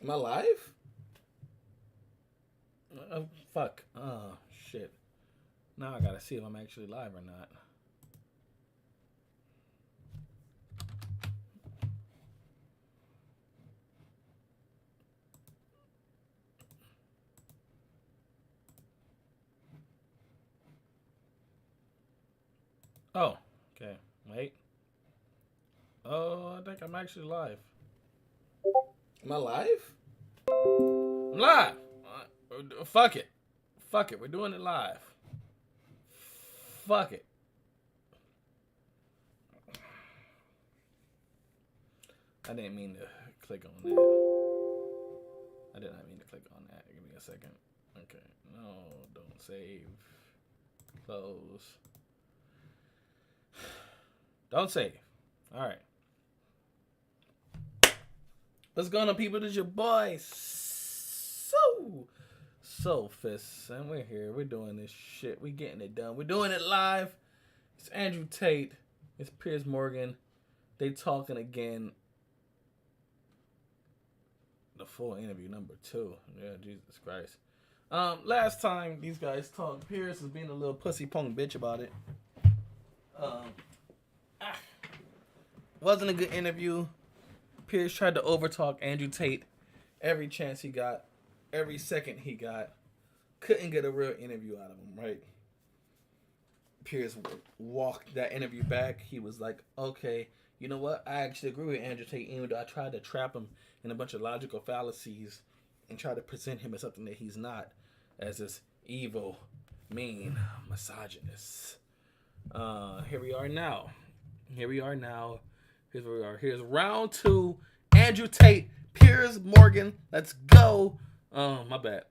Am I live? Fuck. Oh, shit. Now I gotta see if I'm actually live or not. Oh, okay. Wait. Oh, I think I'm actually live. Am I live? I'm live. Fuck it. Fuck it. We're doing it live. Fuck it. I didn't mean to click on that. I did not mean to click on that. Give me a second. Okay. No, don't save. Close. Don't save. All right. What's going on, people? This is your boy, So Fists, and we're here. We're doing this shit. We're getting it done. We're doing it live. It's Andrew Tate. It's Piers Morgan. They talking again. The full interview, number 2. Yeah, Jesus Christ. Last time these guys talked, Piers was being a little pussy punk bitch about it. Wasn't a good interview. Piers tried to overtalk Andrew Tate every chance he got, every second he got. Couldn't get a real interview out of him, right? Piers walked that interview back. He was like, okay, you know what? I actually agree with Andrew Tate, even though I tried to trap him in a bunch of logical fallacies and try to present him as something that he's not, as this evil, mean, misogynist. Here we are now. Here's where we are. Here's round 2. Andrew Tate, Piers Morgan. Let's go. My bad.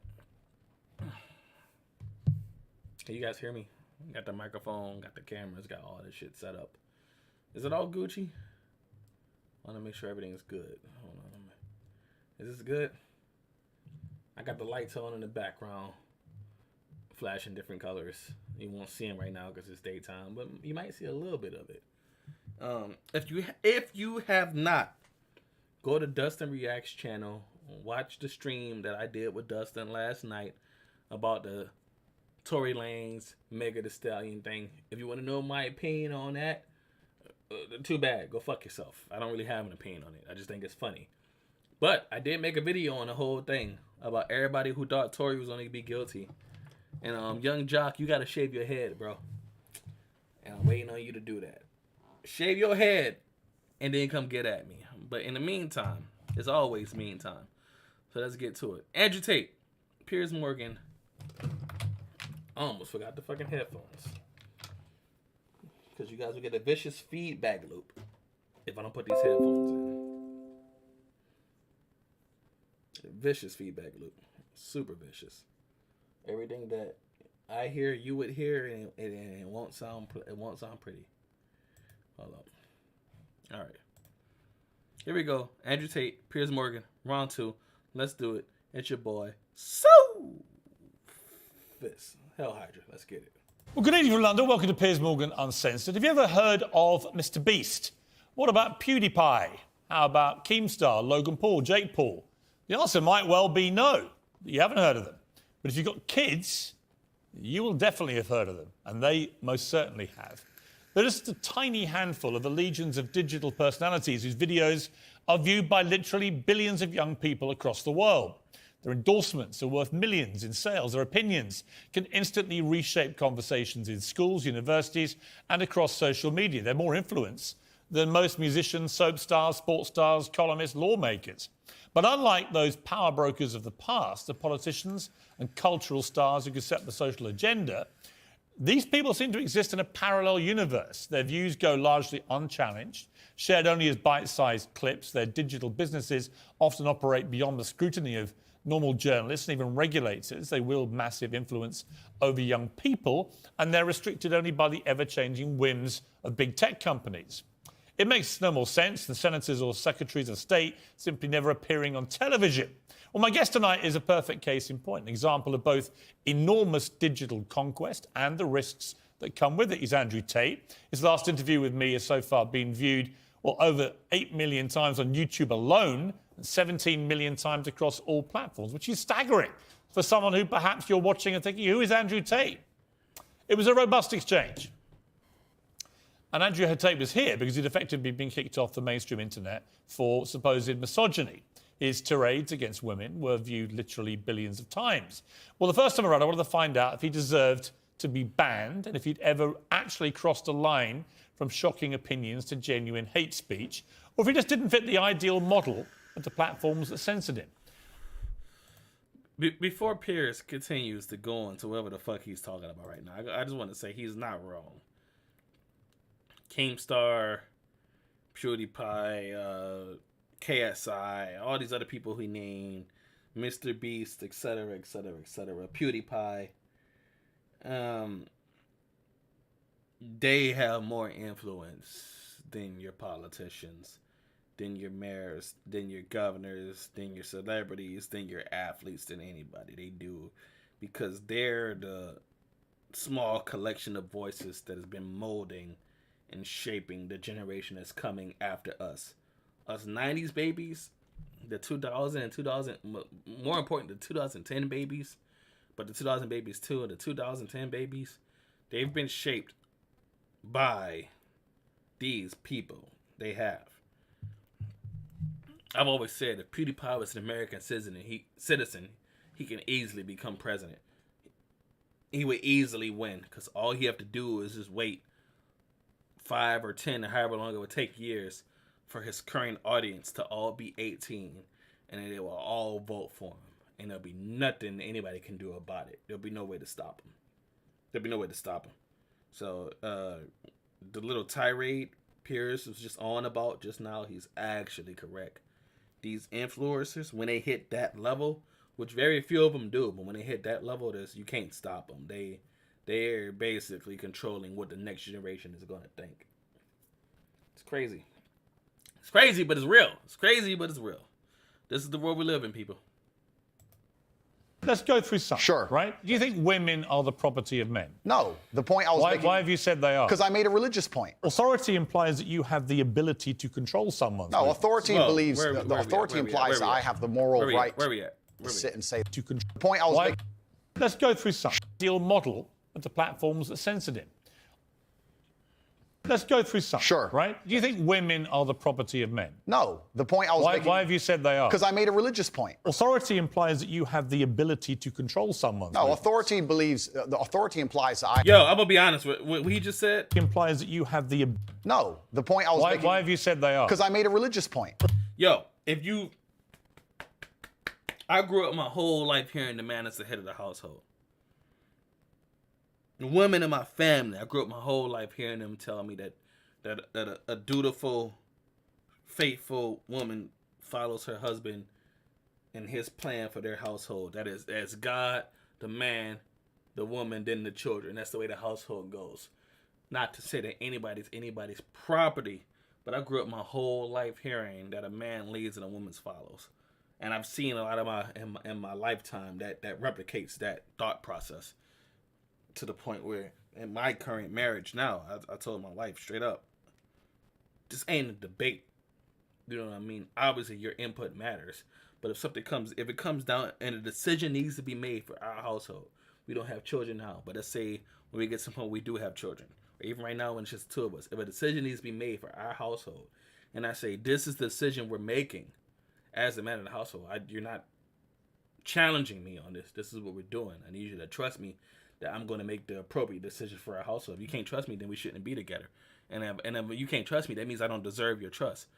Can you guys hear me? Got the microphone, got the cameras, got all this shit set up. Is it all Gucci? I want to make sure everything's good. Hold on. Is this good? I got the lights on in the background, flashing different colors. You won't see them right now because it's daytime, but you might see a little bit of it. If you have not, go to Dustin Reacts channel, watch the stream that I did with Dustin last night about the Tory Lanez Mega the Stallion thing. If you want to know my opinion on that, too bad. Go fuck yourself. I don't really have an opinion on it. I just think it's funny. But I did make a video on the whole thing about everybody who thought Tory was going to be guilty. And young Jock, you got to shave your head, bro. And I'm waiting on you to do that. Shave your head and then come get at me. But in the meantime, it's always meantime. So let's get to it. Andrew Tate, Piers Morgan. I almost forgot the fucking headphones. Because you guys will get a vicious feedback loop if I don't put these headphones in. A vicious feedback loop. Super vicious. Everything that I hear, you would hear, and it won't sound pretty. Hold up. All right. Here we go. Andrew Tate, Piers Morgan, round 2. Let's do it. It's your boy, Fist. Hell Hydra. Let's get it. Well, good evening from London. Welcome to Piers Morgan Uncensored. Have you ever heard of Mr. Beast? What about PewDiePie? How about Keemstar, Logan Paul, Jake Paul? The answer might well be no. You haven't heard of them. But if you've got kids, you will definitely have heard of them. And they most certainly have. They're just a tiny handful of the legions of digital personalities whose videos are viewed by literally billions of young people across the world. Their endorsements are worth millions in sales. Their opinions can instantly reshape conversations in schools, universities, and across social media. They're more influence than most musicians, soap stars, sports stars, columnists, lawmakers. But unlike those power brokers of the past, the politicians and cultural stars who could set the social agenda, these people seem to exist in a parallel universe. Their views go largely unchallenged, shared only as bite-sized clips. Their digital businesses often operate beyond the scrutiny of normal journalists and even regulators. They wield massive influence over young people, and they're restricted only by the ever-changing whims of big tech companies. It makes no more sense than senators or secretaries of state simply never appearing on television. Well, my guest tonight is a perfect case in point, an example of both enormous digital conquest and the risks that come with it. He's Andrew Tate. His last interview with me has so far been viewed over 8 million times on YouTube alone, and 17 million times across all platforms, which is staggering for someone who perhaps you're watching and thinking, who is Andrew Tate? It was a robust exchange. And Andrew Tate was here because he'd effectively been kicked off the mainstream internet for supposed misogyny. His tirades against women were viewed literally billions of times. Well, the first time around, I wanted to find out if he deserved to be banned and if he'd ever actually crossed a line from shocking opinions to genuine hate speech, or if he just didn't fit the ideal model of the platforms that censored him. Before Piers continues to go on to whatever the fuck he's talking about right now, I just want to say he's not wrong. Keemstar, PewDiePie, KSI, all these other people he named, Mr. Beast, etc., etc., etc., PewDiePie, they have more influence than your politicians, than your mayors, than your governors, than your celebrities, than your athletes, than anybody. They do, because they're the small collection of voices that has been molding and shaping the generation that's coming after us. Us 90s babies, the 2000 and 2000, more important, the 2010 babies, but the 2000 babies too, and the 2010 babies, they've been shaped by these people. They have. I've always said if PewDiePie was an American citizen, he can easily become president. He would easily win, because all he have to do is just wait 5 or 10 or however long it would take years for his current audience to all be 18, and then they will all vote for him, and there'll be nothing anybody can do about it. There'll be no way to stop him. So the little tirade Piers was just on about just now, he's actually correct. These influencers, when they hit that level, which very few of them do, but when they hit that level, you can't stop them. They're basically controlling what the next generation is going to think. It's crazy. It's crazy, but it's real. It's crazy, but it's real. This is the world we live in, people. Let's go through some. Sure. Right? Do you think women are the property of men? No. The point I was making... Why have you said they are? Because I made a religious point. Authority implies that you have the ability to control someone. No, authority believes... The authority implies that I have the moral right to sit and say... The point I was making... Let's go through some. Ideal model of the platforms that censored him. Let's go through some. Sure. Right? Do you think women are the property of men? No. The point I was making... Why have you said they are? Because I made a religious point. Authority implies that you have the ability to control someone. No, authority believes... The authority implies that I... Yo, I'm going to be honest with what he just said. Implies that you have the... No. The point I was making... Why have you said they are? Because I made a religious point. Yo, I grew up my whole life hearing the man that's the head of the household. The women in my family, I grew up my whole life hearing them tell me that a dutiful, faithful woman follows her husband and his plan for their household. That is, as God, the man, the woman, then the children. That's the way the household goes. Not to say that anybody's property, but I grew up my whole life hearing that a man leads and a woman follows. And I've seen a lot of in my lifetime that replicates that thought process. To the point where in my current marriage now, I told my wife straight up, this ain't a debate. You know what I mean? Obviously your input matters, but if it comes down and a decision needs to be made for our household, we don't have children now, but let's say when we get to the point we do have children, or even right now when it's just the two of us, if a decision needs to be made for our household, and I say this is the decision we're making as the man of the household, you're not challenging me on this. This is what we're doing. I need you to trust me that I'm going to make the appropriate decision for our household. If you can't trust me, then we shouldn't be together. And if you can't trust me, that means I don't deserve your trust.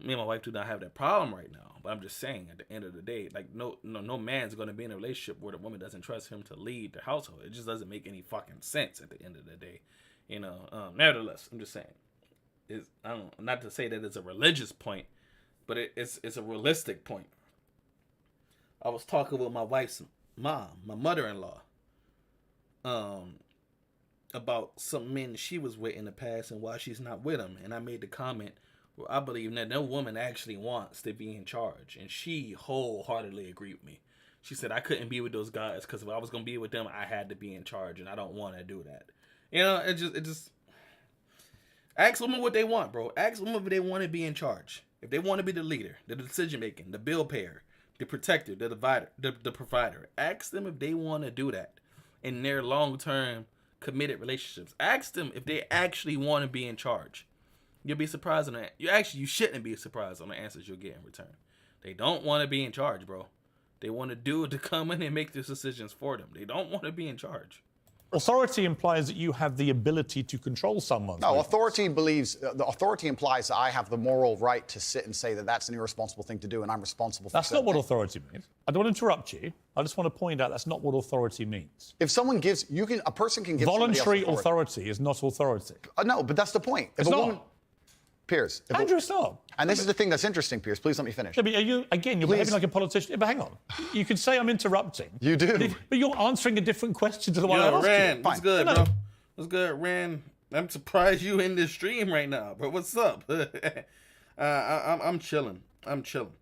Me and my wife do not have that problem right now. But I'm just saying, at the end of the day, like no man's going to be in a relationship where the woman doesn't trust him to lead the household. It just doesn't make any fucking sense at the end of the day. You know. Nevertheless, I'm just saying, not to say that it's a religious point, but it's a realistic point. I was talking with my wife's mom, my mother-in-law, about some men she was with in the past and why she's not with them. And I made the comment, well, I believe that no woman actually wants to be in charge. And she wholeheartedly agreed with me. She said, I couldn't be with those guys because if I was going to be with them, I had to be in charge. And I don't want to do that. You know, it just ask women what they want, bro. Ask women if they want to be in charge. if they want to be the leader, the decision making, the bill payer, the protector, the divider, the provider, ask them if they want to do that in their long-term committed relationships. Ask them if they actually want to be in charge. You'll be surprised on that. You shouldn't be surprised on the answers you'll get in return. They don't want to be in charge, bro. They want to do it to come in and make these decisions for them. They don't want to be in charge. Authority implies that you have the ability to control someone. No, authority implies that I have the moral right to sit and say that that's an irresponsible thing to do, and I'm responsible for That's not what authority means. I don't want to interrupt you. I just want to point out that's not what authority means. If someone gives, a person can give voluntary authority is not authority. No, but that's the point. It's not. Piers. Andrew, it's not. And this is the thing that's interesting, Piers. Please let me finish. Yeah, but you're behaving like a politician. Yeah, but hang on. You could say I'm interrupting. You do. But you're answering a different question to the one I asked Ran, you. What's good, bro? What's good, Ran? I'm surprised you in this stream right now, bro. What's up? I'm chilling. If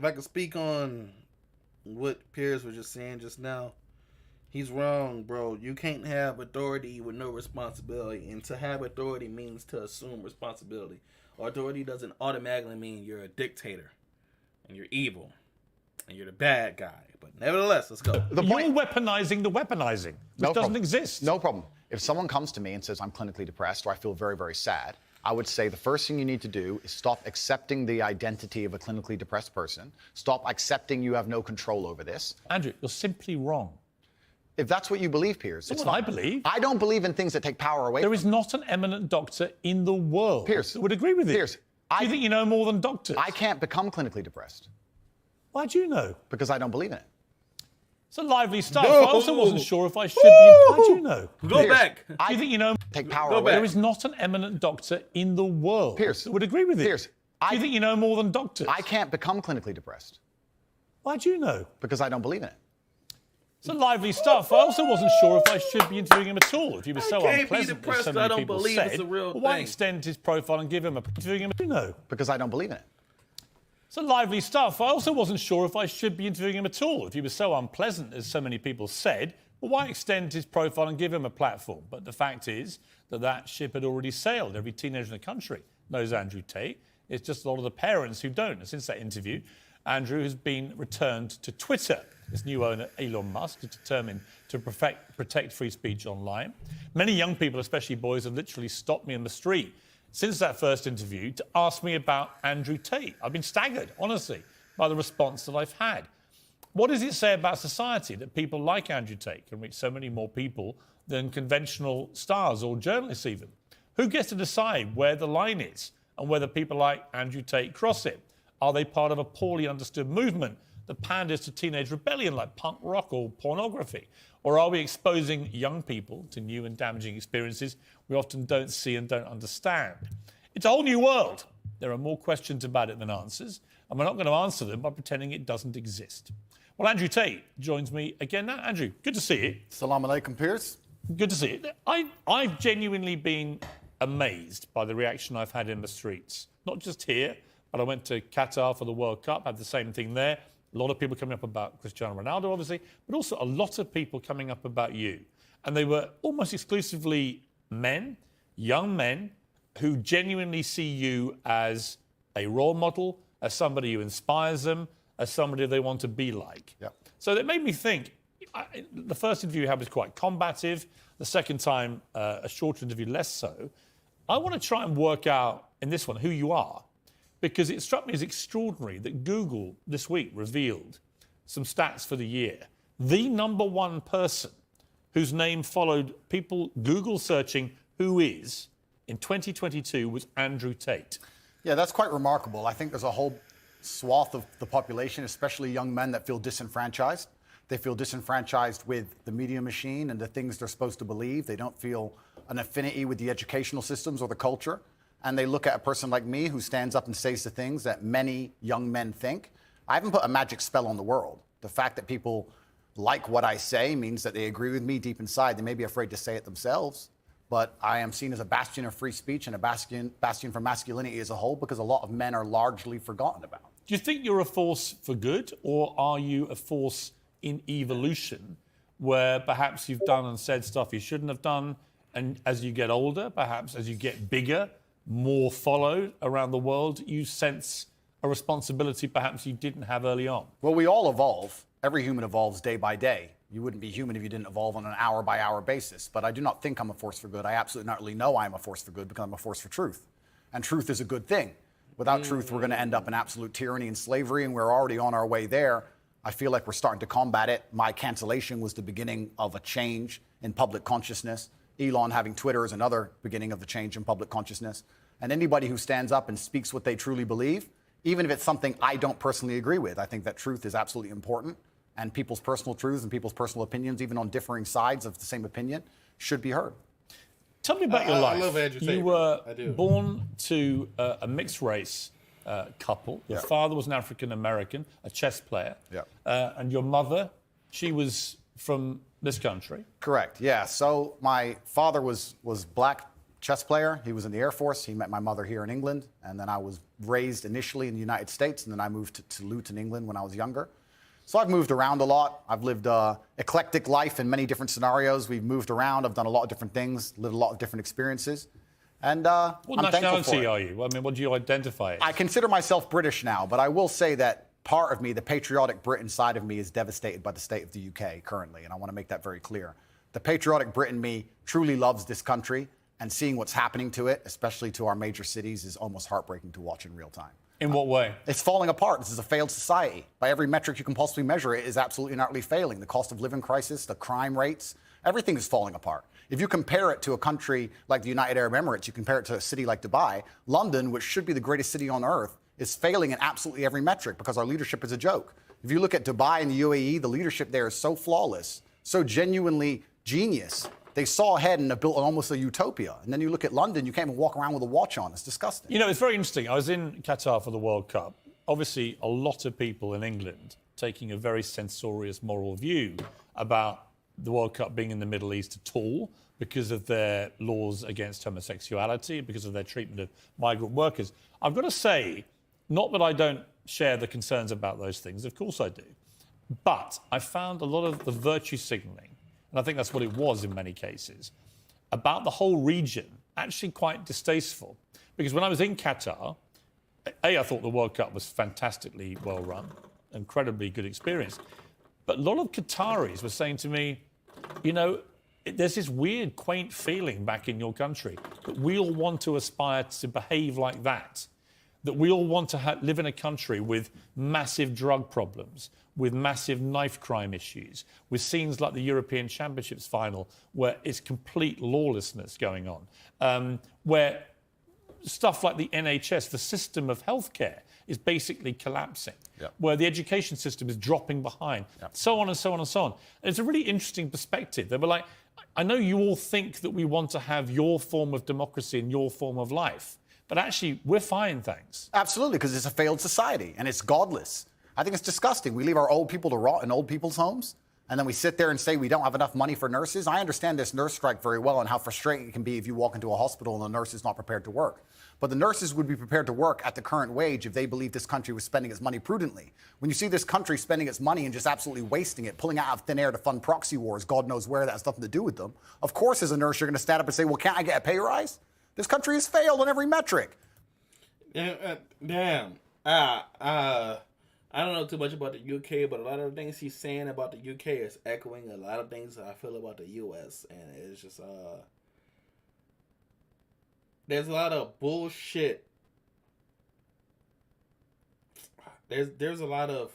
I could speak on what Piers was just saying just now, he's wrong, bro. You can't have authority with no responsibility. And to have authority means to assume responsibility. Authority doesn't automatically mean you're a dictator and you're evil and you're the bad guy. But nevertheless, let's go. You're weaponizing the weaponizing, which doesn't exist. No problem. If someone comes to me and says, I'm clinically depressed or I feel very, very sad, I would say the first thing you need to do is stop accepting the identity of a clinically depressed person. Stop accepting you have no control over this. Andrew, you're simply wrong. If that's what you believe, Piers. That's what I believe. I don't believe in things that take power away. There is not an eminent doctor in the world Piers, that would agree with you. Piers, do you think you know more than doctors? I can't become clinically depressed. Why do you know? Because I don't believe in it. It's a lively start. I also wasn't sure if I should be. Why do you know? Go Piers, back. Do you think you know? Take power Go away. back. There is not an eminent doctor in the world Piers, that would agree with you. Piers, do you think you know more than doctors? I can't become clinically depressed. Why do you know? Because I don't believe in it. It's a lively stuff. I also wasn't sure if I should be interviewing him at all. If he was so can't be unpleasant, as depressed, so many I don't people believe said, it's a real why thing. extend his profile and give him interviewing him? You know. Because I don't believe in it. It's a lively stuff. I also wasn't sure if I should be interviewing him at all. If he was so unpleasant, as so many people said, well, why extend his profile and give him a platform? But the fact is that ship had already sailed. Every teenager in the country knows Andrew Tate. It's just a lot of the parents who don't. And since that interview, Andrew has been returned to Twitter. His new owner, Elon Musk, is determined to protect free speech online. Many young people, especially boys, have literally stopped me in the street since that first interview to ask me about Andrew Tate. I've been staggered, honestly, by the response that I've had. What does it say about society that people like Andrew Tate can reach so many more people than conventional stars or journalists even? Who gets to decide where the line is and whether people like Andrew Tate cross it? Are they part of a poorly understood movement that panders to teenage rebellion like punk rock or pornography? Or are we exposing young people to new and damaging experiences we often don't see and don't understand? It's a whole new world. There are more questions about it than answers, and we're not going to answer them by pretending it doesn't exist. Well, Andrew Tate joins me again now. Andrew, good to see you. Assalamu alaikum, Piers. Good to see you. I've genuinely been amazed by the reaction I've had in the streets. Not just here, but I went to Qatar for the World Cup, had the same thing there. A lot of people coming up about Cristiano Ronaldo, obviously, but also a lot of people coming up about you. And they were almost exclusively men, young men, who genuinely see you as a role model, as somebody who inspires them, as somebody they want to be like. Yep. So it made me think, the first interview you had was quite combative. The second time, a shorter interview, less so. I want to try and work out, in this one, who you are. Because it struck me as extraordinary that Google this week revealed some stats for the year. The number one person whose name followed people Google searching who is in 2022 was Andrew Tate. Yeah, that's quite remarkable. I think there's a whole swath of the population, especially young men, that feel disenfranchised. They feel disenfranchised with the media machine and the things they're supposed to believe. They don't feel an affinity with the educational systems or the culture. And they look at a person like me who stands up and says the things that many young men think. I haven't put a magic spell on the world. The fact that people like what I say means that they agree with me deep inside. They may be afraid to say it themselves, but I am seen as a bastion of free speech and a bastion for masculinity as a whole, because a lot of men are largely forgotten about. Do you think you're a force for good, or are you a force in evolution where perhaps you've done and said stuff you shouldn't have done, and as you get older, perhaps as you get bigger, more followed around the world, you sense a responsibility perhaps you didn't have early on? Well, we all evolve. Every human evolves day by day. You wouldn't be human if you didn't evolve on an hour-by-hour basis. But I do not think I'm a force for good. I absolutely not really know I'm a force for good because I'm a force for truth. And truth is a good thing. Without truth, we're going to end up in absolute tyranny and slavery, and we're already on our way there. I feel like we're starting to combat it. My cancellation was the beginning of a change in public consciousness. Elon having Twitter is another beginning of the change in public consciousness. And anybody who stands up and speaks what they truly believe, even if it's something I don't personally agree with, I think that truth is absolutely important. And people's personal truths and people's personal opinions, even on differing sides of the same opinion, should be heard. Tell me about your life. I love Andrew Tate, you were born to a mixed race couple. Your father was an African American, a chess player. Yeah. And your mother, she was from this country. Correct, yeah. So my father was black chess player. He was in the Air Force. He met my mother here in England. And then I was raised initially in the United States. And then I moved to Luton, England when I was younger. So I've moved around a lot. I've lived an eclectic life in many different scenarios. We've moved around. I've done a lot of different things, lived a lot of different experiences. And What I'm thankful for nationality it. are you? I mean, what do you identify as? I consider myself British now, but I will say that part of me, the patriotic Brit inside of me, is devastated by the state of the UK currently, and I want to make that very clear. The patriotic Brit in me truly loves this country, and seeing what's happening to it, especially to our major cities, is almost heartbreaking to watch in real time. In what way? It's falling apart. This is a failed society. By every metric you can possibly measure, it is absolutely and utterly failing. The cost of living crisis, the crime rates, everything is falling apart. If you compare it to a country like the United Arab Emirates, you compare it to a city like Dubai, London, which should be the greatest city on earth, is failing in absolutely every metric because our leadership is a joke. If you look at Dubai and the UAE, the leadership there is so flawless, so genuinely genius. They saw ahead and have built almost a utopia. And then you look at London, you can't even walk around with a watch on. It's disgusting. You know, it's very interesting. I was in Qatar for the World Cup. Obviously, a lot of people in England taking a very censorious moral view about the World Cup being in the Middle East at all because of their laws against homosexuality, because of their treatment of migrant workers. I've got to say, not that I don't share the concerns about those things, of course I do, but I found a lot of the virtue signalling, and I think that's what it was in many cases, about the whole region actually quite distasteful. Because when I was in Qatar, I thought the World Cup was fantastically well run, incredibly good experience. But a lot of Qataris were saying to me, you know, there's this weird, quaint feeling back in your country that we all want to aspire to behave like that we all want to live in a country with massive drug problems, with massive knife crime issues, with scenes like the European Championships final where it's complete lawlessness going on, where stuff like the NHS, the system of healthcare, is basically collapsing, where the education system is dropping behind, so on and so on and so on. And it's a really interesting perspective. They were like, I know you all think that we want to have your form of democracy and your form of life, but actually, we're fine, thanks. Absolutely, because it's a failed society, and it's godless. I think it's disgusting. We leave our old people to rot in old people's homes, and then we sit there and say we don't have enough money for nurses. I understand this nurse strike very well and how frustrating it can be if you walk into a hospital and the nurse is not prepared to work. But the nurses would be prepared to work at the current wage if they believed this country was spending its money prudently. When you see this country spending its money and just absolutely wasting it, pulling it out of thin air to fund proxy wars, God knows where, that has nothing to do with them. Of course, as a nurse, you're going to stand up and say, well, can't I get a pay rise? This country has failed on every metric. Damn. I don't know too much about the UK, but a lot of the things he's saying about the UK is echoing a lot of things I feel about the US, and it's just there's a lot of bullshit. There's a lot of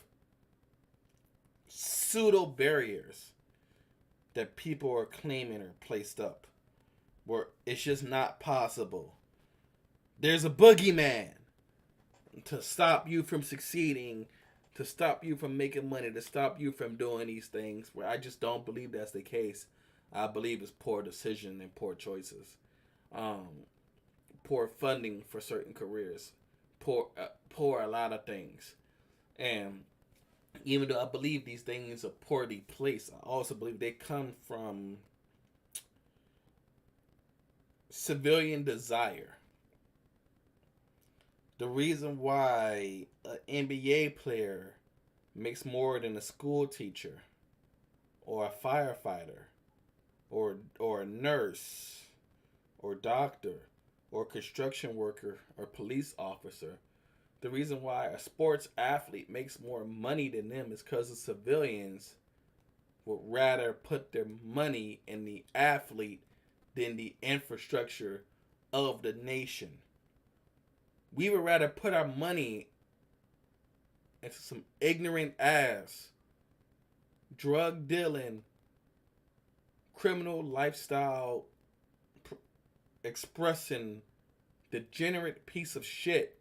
pseudo barriers that people are claiming are placed up, where it's just not possible. There's a boogeyman to stop you from succeeding, to stop you from making money, to stop you from doing these things, where I just don't believe that's the case. I believe it's poor decision and poor choices. Poor funding for certain careers. Poor a lot of things. And even though I believe these things are poorly placed, I also believe they come from civilian desire. The reason why an NBA player makes more than a school teacher or a firefighter or a nurse or doctor or construction worker or police officer, the reason why a sports athlete makes more money than them is because the civilians would rather put their money in the athlete than the infrastructure of the nation. We would rather put our money into some ignorant ass, drug dealing, criminal lifestyle, expressing degenerate piece of shit,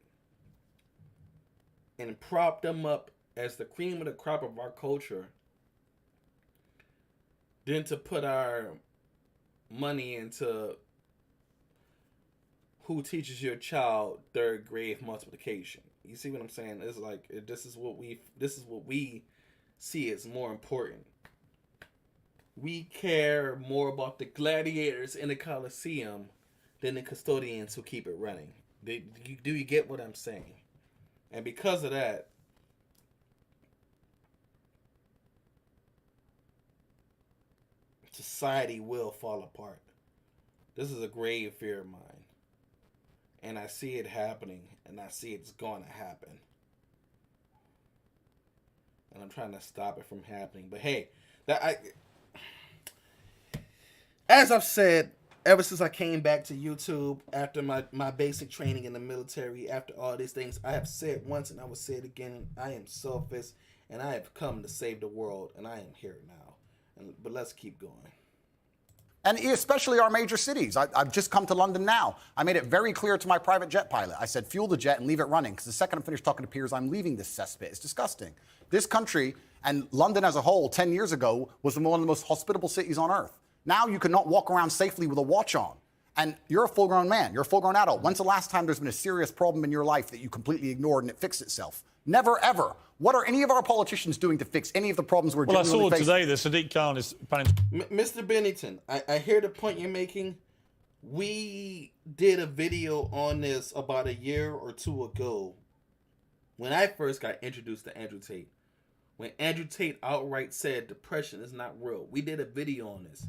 and prop them up as the cream of the crop of our culture, than to put our money into who teaches your child third grade multiplication. You see what I'm saying? It's like this is what we see as more important. We care more about the gladiators in the Coliseum than the custodians who keep it running. Do you get what I'm saying? And because of that, society will fall apart. This is a grave fear of mine. And I see it happening, and I see it's going to happen. And I'm trying to stop it from happening. But hey, as I've said, ever since I came back to YouTube after my basic training in the military, after all these things, I have said once and I will say it again, I am selfish and I have come to save the world, and I am here now. But let's keep going. And especially our major cities. I've just come to London now. I made it very clear to my private jet pilot. I said, fuel the jet and leave it running, because the second I'm finished talking to Piers, I'm leaving this cesspit. It's disgusting. This country, and London as a whole, 10 years ago, was one of the most hospitable cities on earth. Now you cannot walk around safely with a watch on. And you're a full-grown man. You're a full-grown adult. When's the last time there's been a serious problem in your life that you completely ignored and it fixed itself? Never, ever. What are any of our politicians doing to fix any of the problems we're Well, I genuinely saw facing? today that Sadiq Khan is planning to... Mr. Bennington, I hear the point you're making. We did a video on this about a year or two ago when I first got introduced to Andrew Tate. When Andrew Tate outright said depression is not real. We did a video on this.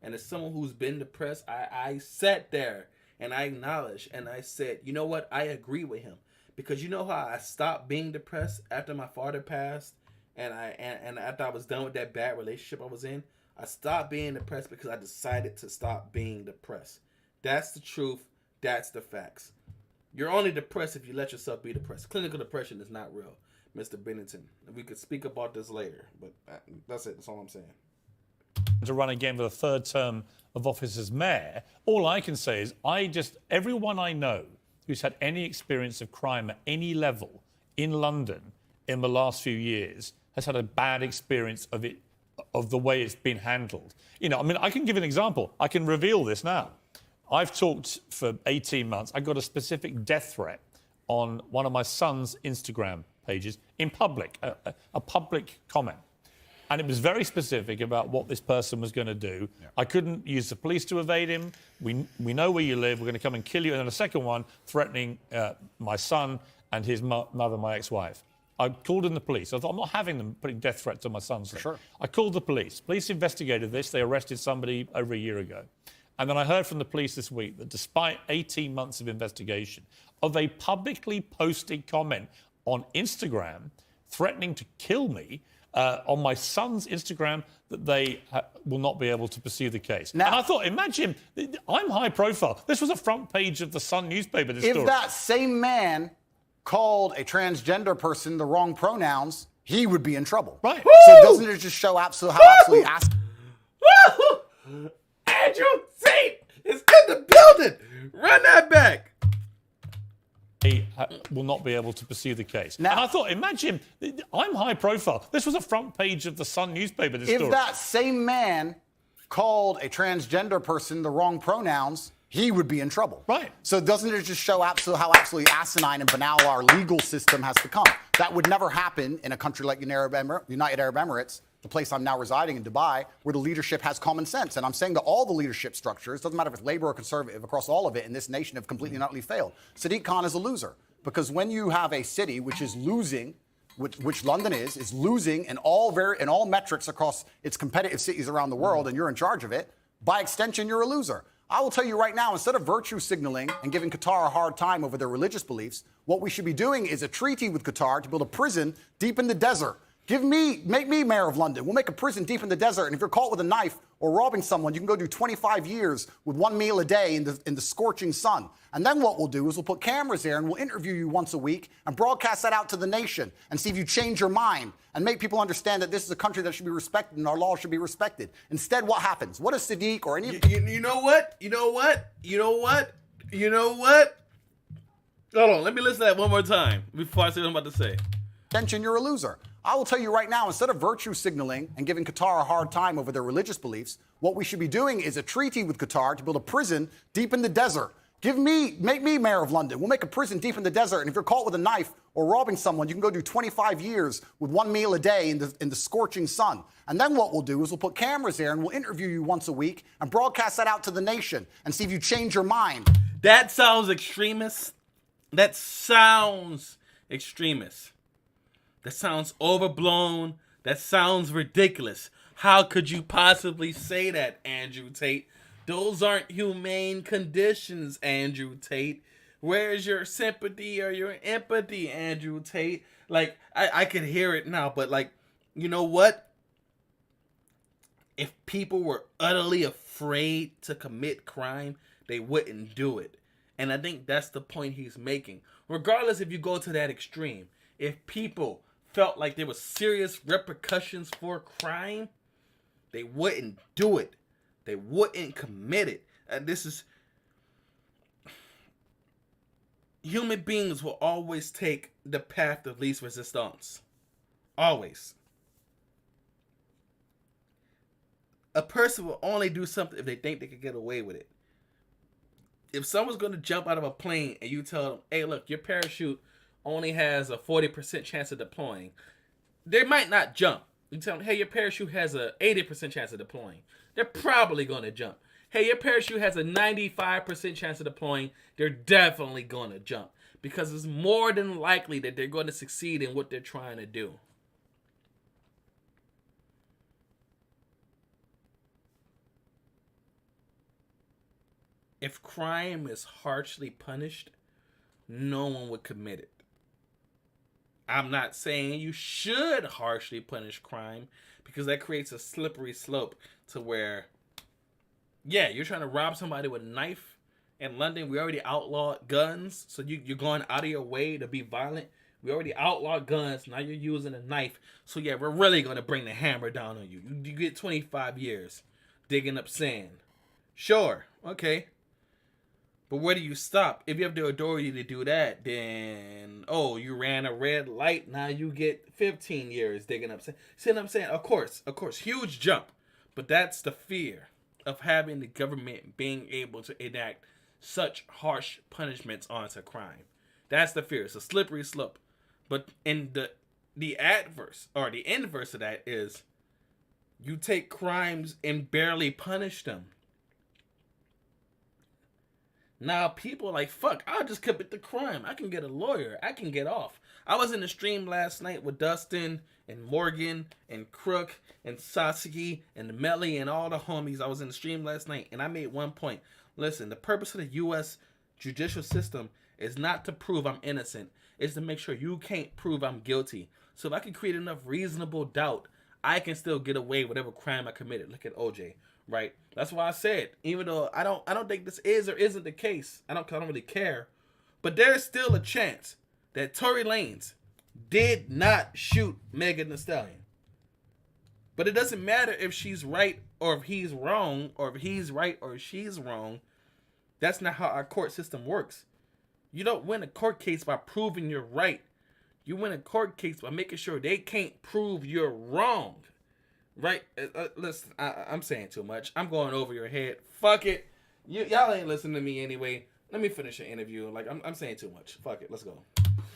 And as someone who's been depressed, I sat there and I acknowledged and I said, you know what? I agree with him. Because you know how I stopped being depressed after my father passed, and after I was done with that bad relationship I was in? I stopped being depressed because I decided to stop being depressed. That's the truth. That's the facts. You're only depressed if you let yourself be depressed. Clinical depression is not real, Mr. Bennington. We could speak about this later, but that's it. That's all I'm saying. To run again for the third term of office as mayor, all I can say is everyone I know who's had any experience of crime at any level in London in the last few years has had a bad experience of the way it's been handled. You know, I mean, I can give an example. I can reveal this now. I've talked for 18 months. I got a specific death threat on one of my son's Instagram pages in public, a public comment. And it was very specific about what this person was going to do. Yeah. I couldn't use the police to evade him. We know where you live. We're going to come and kill you. And then a second one threatening my son and his mother, my ex-wife. I called in the police. I thought, I'm not having them putting death threats on my son. Sure. I called the police. Police investigated this. They arrested somebody over a year ago. And then I heard from the police this week that despite 18 months of investigation, of a publicly posted comment on Instagram threatening to kill me, on my son's Instagram, that they will not be able to pursue the case. Now, and I thought, imagine, I'm high profile. This was a front page of the Sun newspaper, this story. If that same man called a transgender person the wrong pronouns, he would be in trouble. Right. So doesn't it just show how absolutely Andrew Tate is in the building. Run that back. They will not be able to pursue the case. Now, and I thought, imagine, I'm high profile. This was a front page of the Sun newspaper, this story. If that same man called a transgender person the wrong pronouns, he would be in trouble. Right. So doesn't it just show how absolutely asinine and banal our legal system has become? That would never happen in a country like United Arab Emirates, the place I'm now residing in, Dubai, where the leadership has common sense. And I'm saying that all the leadership structures, doesn't matter if it's Labour or Conservative, across all of it in this nation have completely and utterly failed. Sadiq Khan is a loser. Because when you have a city which is losing, which London is losing in all metrics across its competitive cities around the world, and you're in charge of it, by extension, you're a loser. I will tell you right now, instead of virtue signaling and giving Qatar a hard time over their religious beliefs, what we should be doing is a treaty with Qatar to build a prison deep in the desert. Make me mayor of London. We'll make a prison deep in the desert, and if you're caught with a knife or robbing someone, you can go do 25 years with one meal a day in the scorching sun. And then what we'll do is we'll put cameras there and we'll interview you once a week and broadcast that out to the nation and see if you change your mind and make people understand that this is a country that should be respected and our laws should be respected. Instead, what happens? What does Sadiq or any of you know what? Hold on, let me listen to that one more time before I say what I'm about to say. attention, you're a loser. I will tell you right now, instead of virtue signaling and giving Qatar a hard time over their religious beliefs, what we should be doing is a treaty with Qatar to build a prison deep in the desert. Make me mayor of London. We'll make a prison deep in the desert, and if you're caught with a knife or robbing someone, you can go do 25 years with one meal a day in the scorching sun. And then what we'll do is we'll put cameras there and we'll interview you once a week and broadcast that out to the nation and see if you change your mind. That sounds extremist. That sounds extremist. That sounds overblown. That sounds ridiculous. How could you possibly say that, Andrew Tate? Those aren't humane conditions, Andrew Tate. Where's your sympathy or your empathy, Andrew Tate? Like, I can hear it now, but like, you know what? If people were utterly afraid to commit crime, they wouldn't do it. And I think that's the point he's making. Regardless if you go to that extreme, if people felt like there was serious repercussions for crime, they wouldn't do it. They wouldn't commit it. And this is... Human beings will always take the path of least resistance. Always. A person will only do something if they think they can get away with it. If someone's going to jump out of a plane and you tell them, hey, look, your parachute only has a 40% chance of deploying, they might not jump. You tell them, hey, your parachute has a 80% chance of deploying. They're probably going to jump. Hey, your parachute has a 95% chance of deploying. They're definitely going to jump because it's more than likely that they're going to succeed in what they're trying to do. If crime is harshly punished, no one would commit it. I'm not saying you should harshly punish crime because that creates a slippery slope to where, yeah, you're trying to rob somebody with a knife. In London, we already outlawed guns, so you're going out of your way to be violent. We already outlawed guns, now you're using a knife. So yeah, we're really going to bring the hammer down on you. You get 25 years digging up sand. Sure, okay. But where do you stop? If you have the authority to do that, then, oh, you ran a red light, now you get 15 years digging up sand. See what I'm saying? Of course, huge jump. But that's the fear of having the government being able to enact such harsh punishments onto crime. That's the fear. It's a slippery slope. But in the adverse, or the inverse of that is, you take crimes and barely punish them. Now people are like, fuck, I'll just commit the crime. I can get a lawyer. I can get off. I was in the stream last night with Dustin and Morgan and Crook and Sasuke and Melly and all the homies. I was in the stream last night and I made one point. Listen, the purpose of the U.S. judicial system is not to prove I'm innocent. It's to make sure you can't prove I'm guilty. So if I can create enough reasonable doubt, I can still get away with whatever crime I committed. Look at OJ. Right, that's why I said, even though I don't think this is or isn't the case, I don't really care, but there's still a chance that Tory Lanez did not shoot Megan Thee Stallion. But it doesn't matter if she's right or if he's wrong, or if he's right or she's wrong. That's not how our court system works. You don't win a court case by proving you're right. You win a court case by making sure they can't prove you're wrong. Right? Listen, I'm saying too much. I'm going over your head. Fuck it. Y'all ain't listening to me anyway. Let me finish the interview. Like, I'm saying too much. Fuck it. Let's go.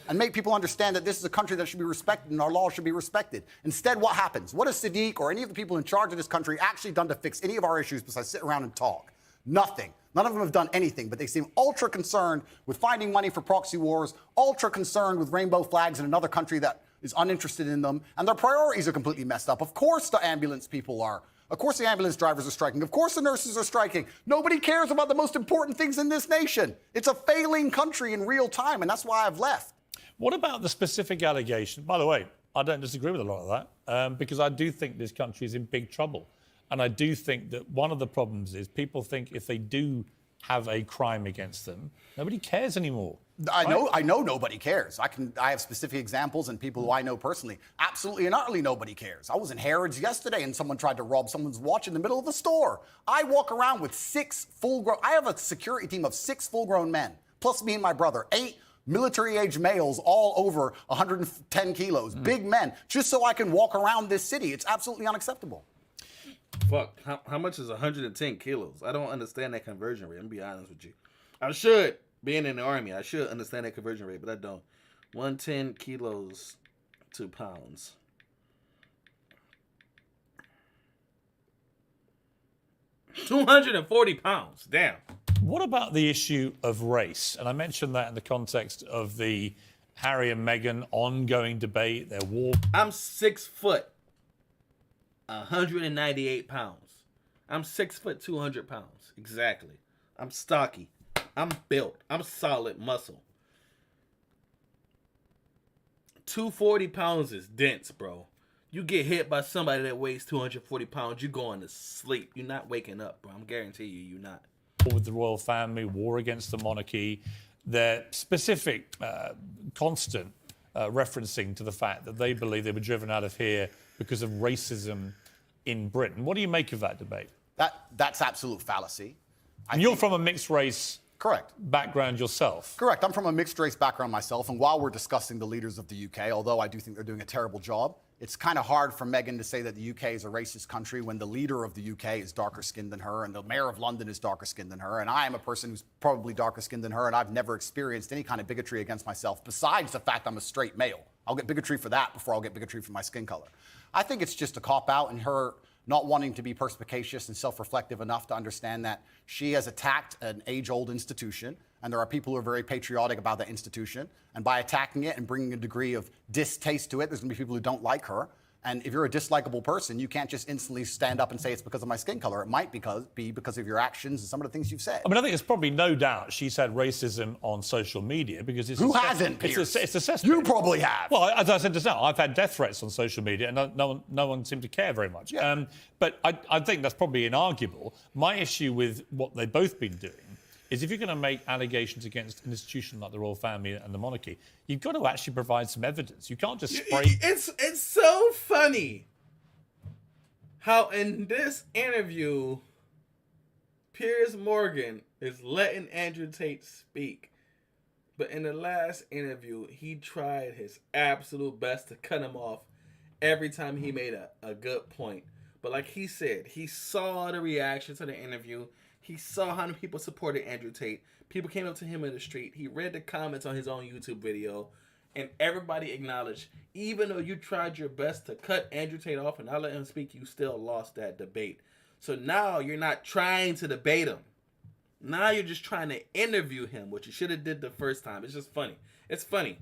And make people understand that this is a country that should be respected and our laws should be respected. Instead, what happens? What has Sadiq or any of the people in charge of this country actually done to fix any of our issues besides sit around and talk? Nothing. None of them have done anything, but they seem ultra concerned with finding money for proxy wars, ultra concerned with rainbow flags in another country that is uninterested in them, and their priorities are completely messed up. Of course the ambulance people are Of course the ambulance drivers are striking. Of course the nurses are striking. Nobody cares about the most important things in this nation. It's a failing country in real time, and that's why I've left. What about the specific allegation? By the way, I don't disagree with a lot of that because I do think this country is in big trouble. And I do think that one of the problems is people think if they do have a crime against them, nobody cares anymore. I know nobody cares. I have specific examples and people who I know personally. Absolutely and utterly nobody cares. I was in Harrods yesterday and someone tried to rob someone's watch in the middle of a store. I walk around with I have a security team of 6 full-grown men, plus me and my brother, 8 military-age males all over 110 kilos, big men, just so I can walk around this city. It's absolutely unacceptable. Fuck, how much is 110 kilos? I don't understand that conversion rate. I'm gonna be honest with you. I should, being in the Army, I should understand that conversion rate, but I don't. 110 kilos to pounds. £240. Damn. What about the issue of race? And I mentioned that in the context of the Harry and Meghan ongoing debate, their war. I'm 6 foot, 198 pounds. I'm 6 foot, 200 pounds. Exactly. I'm stocky. I'm built. I'm solid muscle. 240 pounds is dense, bro. You get hit by somebody that weighs 240 pounds, you're going to sleep. You're not waking up, bro. I'm guarantee you're not. With the royal family, war against the monarchy, their specific, constant referencing to the fact that they believe they were driven out of here because of racism in Britain. What do you make of that debate? That's absolute fallacy. And you're from a mixed race Correct. background yourself. Correct. I'm from a mixed race background myself, and while we're discussing the leaders of the UK, although I do think they're doing a terrible job, it's kind of hard for Meghan to say that the UK is a racist country when the leader of the UK is darker skinned than her and the mayor of London is darker skinned than her. And I am a person who's probably darker skinned than her, and I've never experienced any kind of bigotry against myself besides the fact I'm a straight male. I'll get bigotry for that before I'll get bigotry for my skin color. I think it's just a cop-out, and her not wanting to be perspicacious and self-reflective enough to understand that she has attacked an age-old institution, and there are people who are very patriotic about that institution. And by attacking it and bringing a degree of distaste to it, there's going to be people who don't like her. And if you're a dislikable person, you can't just instantly stand up and say it's because of my skin color. It might be because of your actions and some of the things you've said. I mean, I think there's probably no doubt she's had racism on social media because it's... Who hasn't, Piers? It's a cesspit. You probably have. Well, as I said just now, I've had death threats on social media and no one seemed to care very much. Yeah. But I think that's probably inarguable. My issue with what they've both been doing is if you're going to make allegations against an institution like the royal family and the monarchy, you've got to actually provide some evidence. You can't just spray... It's so funny how in this interview, Piers Morgan is letting Andrew Tate speak. But in the last interview, he tried his absolute best to cut him off every time he made a good point. But like he said, he saw the reaction to the interview. He saw how many people supported Andrew Tate. People came up to him in the street. He read the comments on his own YouTube video. And everybody acknowledged, even though you tried your best to cut Andrew Tate off and not let him speak, you still lost that debate. So now you're not trying to debate him. Now you're just trying to interview him, which you should have did the first time. It's just funny. It's funny.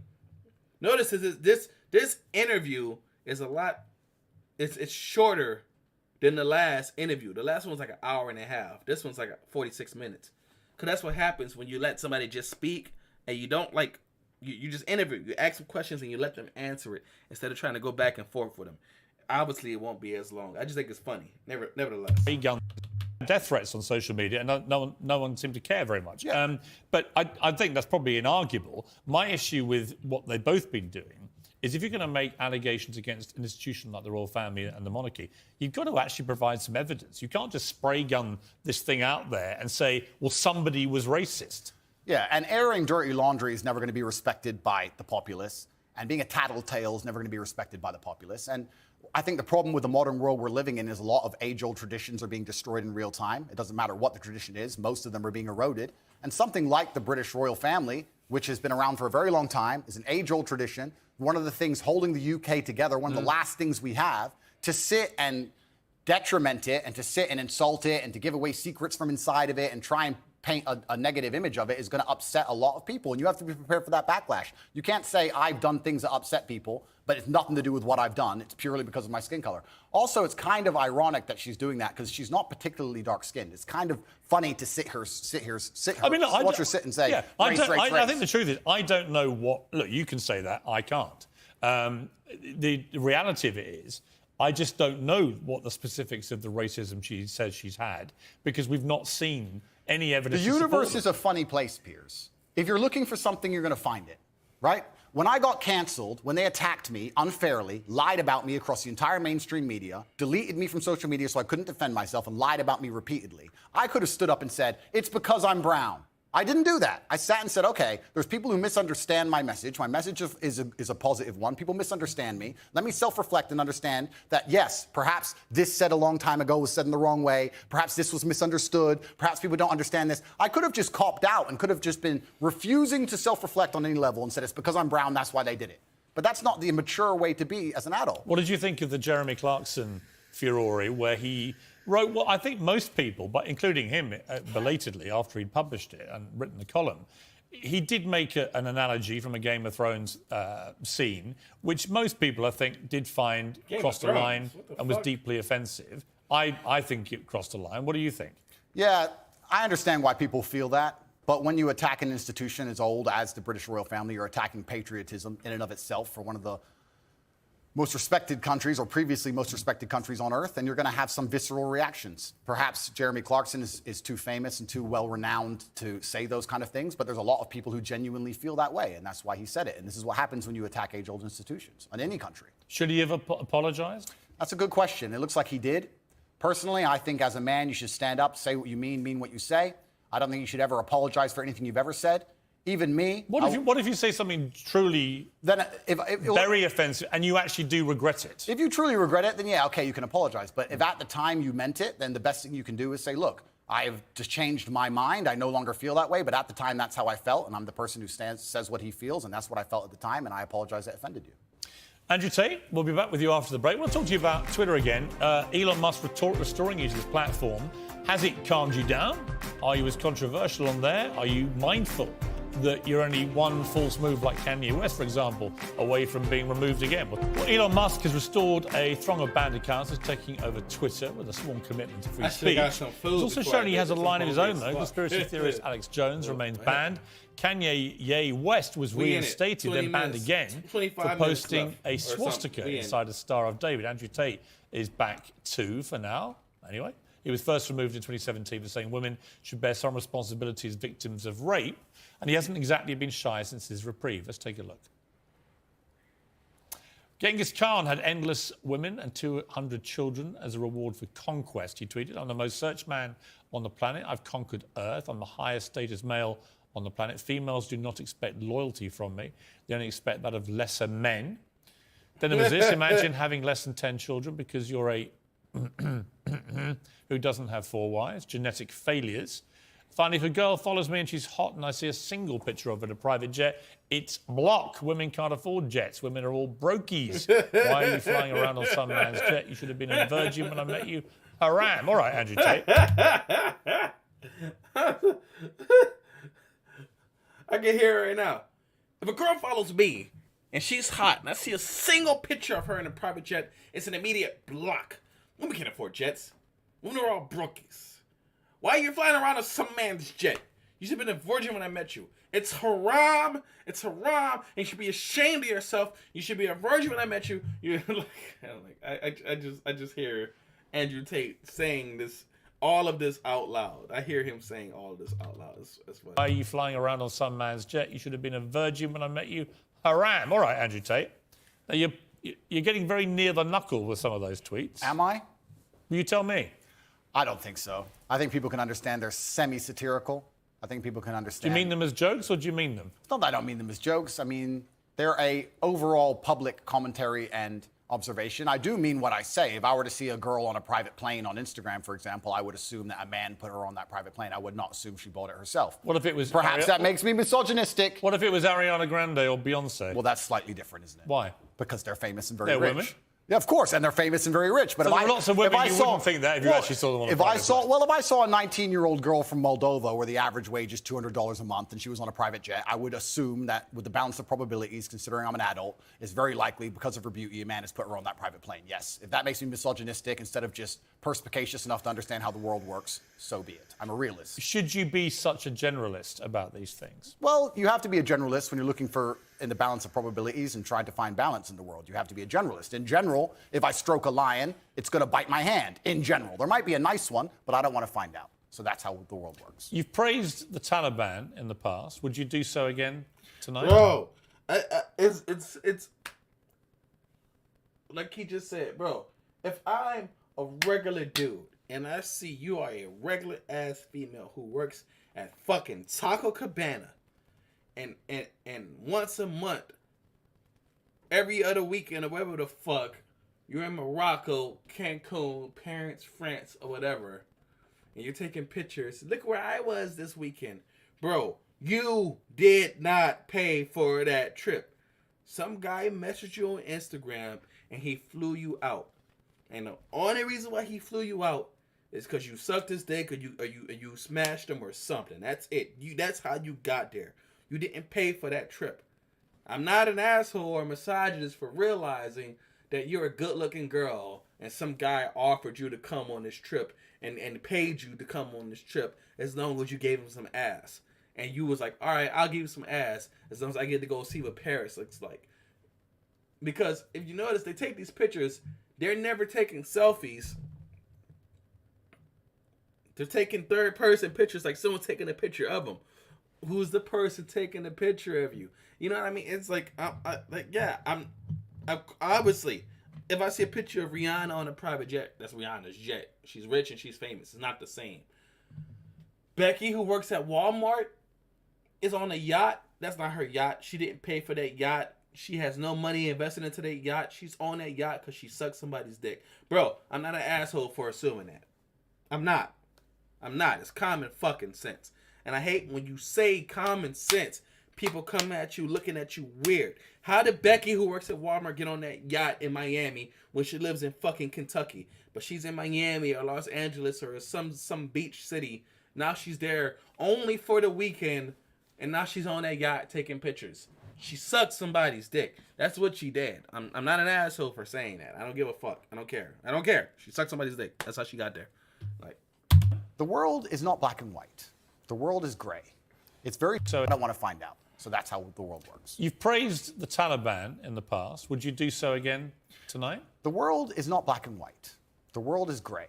Notice this interview is a lot. It's shorter than the last interview. The last one was like an hour and a half. This one's like 46 minutes. Because that's what happens when you let somebody just speak and you don't like, you just interview. You ask them questions and you let them answer it instead of trying to go back and forth with them. Obviously, it won't be as long. I just think it's funny. Nevertheless. Death threats on social media, and no one seemed to care very much. Yeah. But I think that's probably inarguable. My issue with what they've both been doing is if you're going to make allegations against an institution like the royal family and the monarchy, you've got to actually provide some evidence. You can't just spray gun this thing out there and say, well, somebody was racist. Yeah, and airing dirty laundry is never going to be respected by the populace, and being a tattletale is never going to be respected by the populace. And I think the problem with the modern world we're living in is a lot of age-old traditions are being destroyed in real time. It doesn't matter what the tradition is. Most of them are being eroded. And something like the British royal family, which has been around for a very long time, is an age-old tradition. One of the things holding the UK together, one of the last things we have, to sit and detriment it and to sit and insult it and to give away secrets from inside of it and try and paint a negative image of it is going to upset a lot of people, and you have to be prepared for that backlash. You can't say I've done things that upset people, but it's nothing to do with what I've done. It's purely because of my skin color. Also, it's kind of ironic that she's doing that because she's not particularly dark-skinned. It's kind of funny to watch her sit and say, I think the truth is, I don't know what. Look, you can say that. I can't. The reality of it is, I just don't know what the specifics of the racism she says she's had because we've not seen any evidence. The universe is a funny place, Piers. If you're looking for something, you're going to find it, right? When I got canceled, when they attacked me unfairly, lied about me across the entire mainstream media, deleted me from social media so I couldn't defend myself, and lied about me repeatedly, I could have stood up and said, it's because I'm brown. I didn't do that. I sat and said, okay, there's people who misunderstand my message. My message is a positive one. People misunderstand me. Let me self-reflect and understand that, yes, perhaps this said a long time ago was said in the wrong way. Perhaps this was misunderstood. Perhaps people don't understand this. I could have just copped out and could have just been refusing to self-reflect on any level and said, it's because I'm brown, that's why they did it. But that's not the mature way to be as an adult. What did you think of the Jeremy Clarkson furore where he wrote what I think most people, but including him belatedly after he'd published it and written the column, he did make an analogy from a Game of Thrones scene, which most people, I think, did find crossed the line and was deeply offensive. I think it crossed the line. What do you think? Yeah, I understand why people feel that. But when you attack an institution as old as the British royal family, you're attacking patriotism in and of itself for one of the most respected countries, or previously most respected countries on earth, and you're going to have some visceral reactions. Perhaps Jeremy Clarkson is too famous and too well-renowned to say those kind of things, but there's a lot of people who genuinely feel that way, and that's why he said it. And this is what happens when you attack age-old institutions in any country. Should he have apologised? That's a good question. It looks like he did. Personally, I think as a man, you should stand up, say what you mean what you say. I don't think you should ever apologize for anything you've ever said. Even me. What if you say something truly very offensive and you actually do regret it? If you truly regret it, then yeah, okay, you can apologize. But if at the time you meant it, then the best thing you can do is say, look, I have just changed my mind. I no longer feel that way. But at the time, that's how I felt. And I'm the person who says what he feels. And that's what I felt at the time. And I apologize that offended you. Andrew Tate, we'll be back with you after the break. We'll talk to you about Twitter again. Elon Musk restoring you to his platform. Has it calmed you down? Are you as controversial on there? Are you mindful that you're only one false move like Kanye West, for example, away from being removed again? Well, Elon Musk has restored a throng of banned accounts, is taking over Twitter with a sworn commitment to free speech. He's also shown he has a line of his own, though. Conspiracy theorist Alex Jones remains banned. Kanye West was reinstated, then banned again for posting a swastika inside a Star of David. Andrew Tate is back too, for now, anyway. He was first removed in 2017 for saying women should bear some responsibility as victims of rape, and he hasn't exactly been shy since his reprieve. Let's take a look. Genghis Khan had endless women and 200 children as a reward for conquest, he tweeted. I'm the most searched man on the planet. I've conquered Earth. I'm the highest status male on the planet. Females do not expect loyalty from me. They only expect that of lesser men. Then there was this. Imagine having less than 10 children because you're a who doesn't have 4 wives. Genetic failures. Finally, if a girl follows me and she's hot and I see a single picture of her in a private jet, it's block. Women can't afford jets. Women are all brokies. Why are you flying around on some man's jet? You should have been a virgin when I met you. Haram. All right, Andrew Tate. I can hear it right now. If a girl follows me and she's hot and I see a single picture of her in a private jet, it's an immediate block. Women can't afford jets. Women are all brookies. Why are you flying around on some man's jet? You should have been a virgin when I met you. It's haram. It's haram. And you should be ashamed of yourself. You should be a virgin when I met you. You're I just hear Andrew Tate saying this, all of this out loud. I hear him saying all of this out loud. That's what. Why are you flying around on some man's jet? You should have been a virgin when I met you. Haram. All right, Andrew Tate. Now you're getting very near the knuckle with some of those tweets. Am I? Will you tell me? I don't think so. I think people can understand they're semi-satirical. I think people can understand. Do you mean them as jokes or do you mean them? It's not that I don't mean them as jokes. I mean, they're a overall public commentary and observation. I do mean what I say. If I were to see a girl on a private plane on Instagram, for example, I would assume that a man put her on that private plane. I would not assume she bought it herself. What if it was... Perhaps that makes me misogynistic. What if it was Ariana Grande or Beyonce? Well, that's slightly different, isn't it? Why? Because they're famous and very rich. rich. Women? Yeah, of course, and they're famous and very rich. But So if there are lots of women you wouldn't think that if you actually saw them on a private plane. If I saw a 19-year-old girl from Moldova where the average wage is $200 a month and she was on a private jet, I would assume that with the balance of probabilities, considering I'm an adult, it's very likely because of her beauty, a man has put her on that private plane. Yes. If that makes me misogynistic instead of just perspicacious enough to understand how the world works, so be it. I'm a realist. Should you be such a generalist about these things? Well, you have to be a generalist when you're looking for in the balance of probabilities and trying to find balance in the world. You have to be a generalist. In general, if I stroke a lion, it's going to bite my hand. In general, there might be a nice one, but I don't want to find out. So that's how the world works. You've praised the Taliban in the past. Would you do so again tonight? Bro, it's like he just said, bro. If I'm a regular dude and I see you are a regular ass female who works at fucking Taco Cabana, and once a month, every other weekend or whatever the fuck, you're in Morocco, Cancun, Paris, France, or whatever, and you're taking pictures. Look where I was this weekend. Bro, you did not pay for that trip. Some guy messaged you on Instagram and he flew you out. And the only reason why he flew you out is because you sucked his dick or you smashed him or something. That's it. That's how you got there. You didn't pay for that trip. I'm not an asshole or misogynist for realizing that you're a good-looking girl and some guy offered you to come on this trip and paid you to come on this trip as long as you gave him some ass. And you was like, all right, I'll give you some ass as long as I get to go see what Paris looks like. Because if you notice, they take these pictures, they're never taking selfies. They're taking third-person pictures like someone's taking a picture of them. Who's the person taking the picture of you? You know what I mean? It's like, I'm obviously, if I see a picture of Rihanna on a private jet, that's Rihanna's jet. She's rich and she's famous. It's not the same. Becky, who works at Walmart, is on a yacht. That's not her yacht. She didn't pay for that yacht. She has no money invested into that yacht. She's on that yacht because she sucked somebody's dick. Bro, I'm not an asshole for assuming that. I'm not. It's common fucking sense. And I hate when you say common sense, people come at you looking at you weird. How did Becky, who works at Walmart, get on that yacht in Miami when she lives in fucking Kentucky? But she's in Miami or Los Angeles or some beach city. Now she's there only for the weekend, and now she's on that yacht taking pictures. She sucked somebody's dick. That's what she did. I'm not an asshole for saying that. I don't give a fuck. I don't care. She sucked somebody's dick. That's how she got there. Like, the world is not black and white. The world is gray. It's very... So I don't want to find out. So that's how the world works. You've praised the Taliban in the past. Would you do so again tonight? The world is not black and white. The world is gray.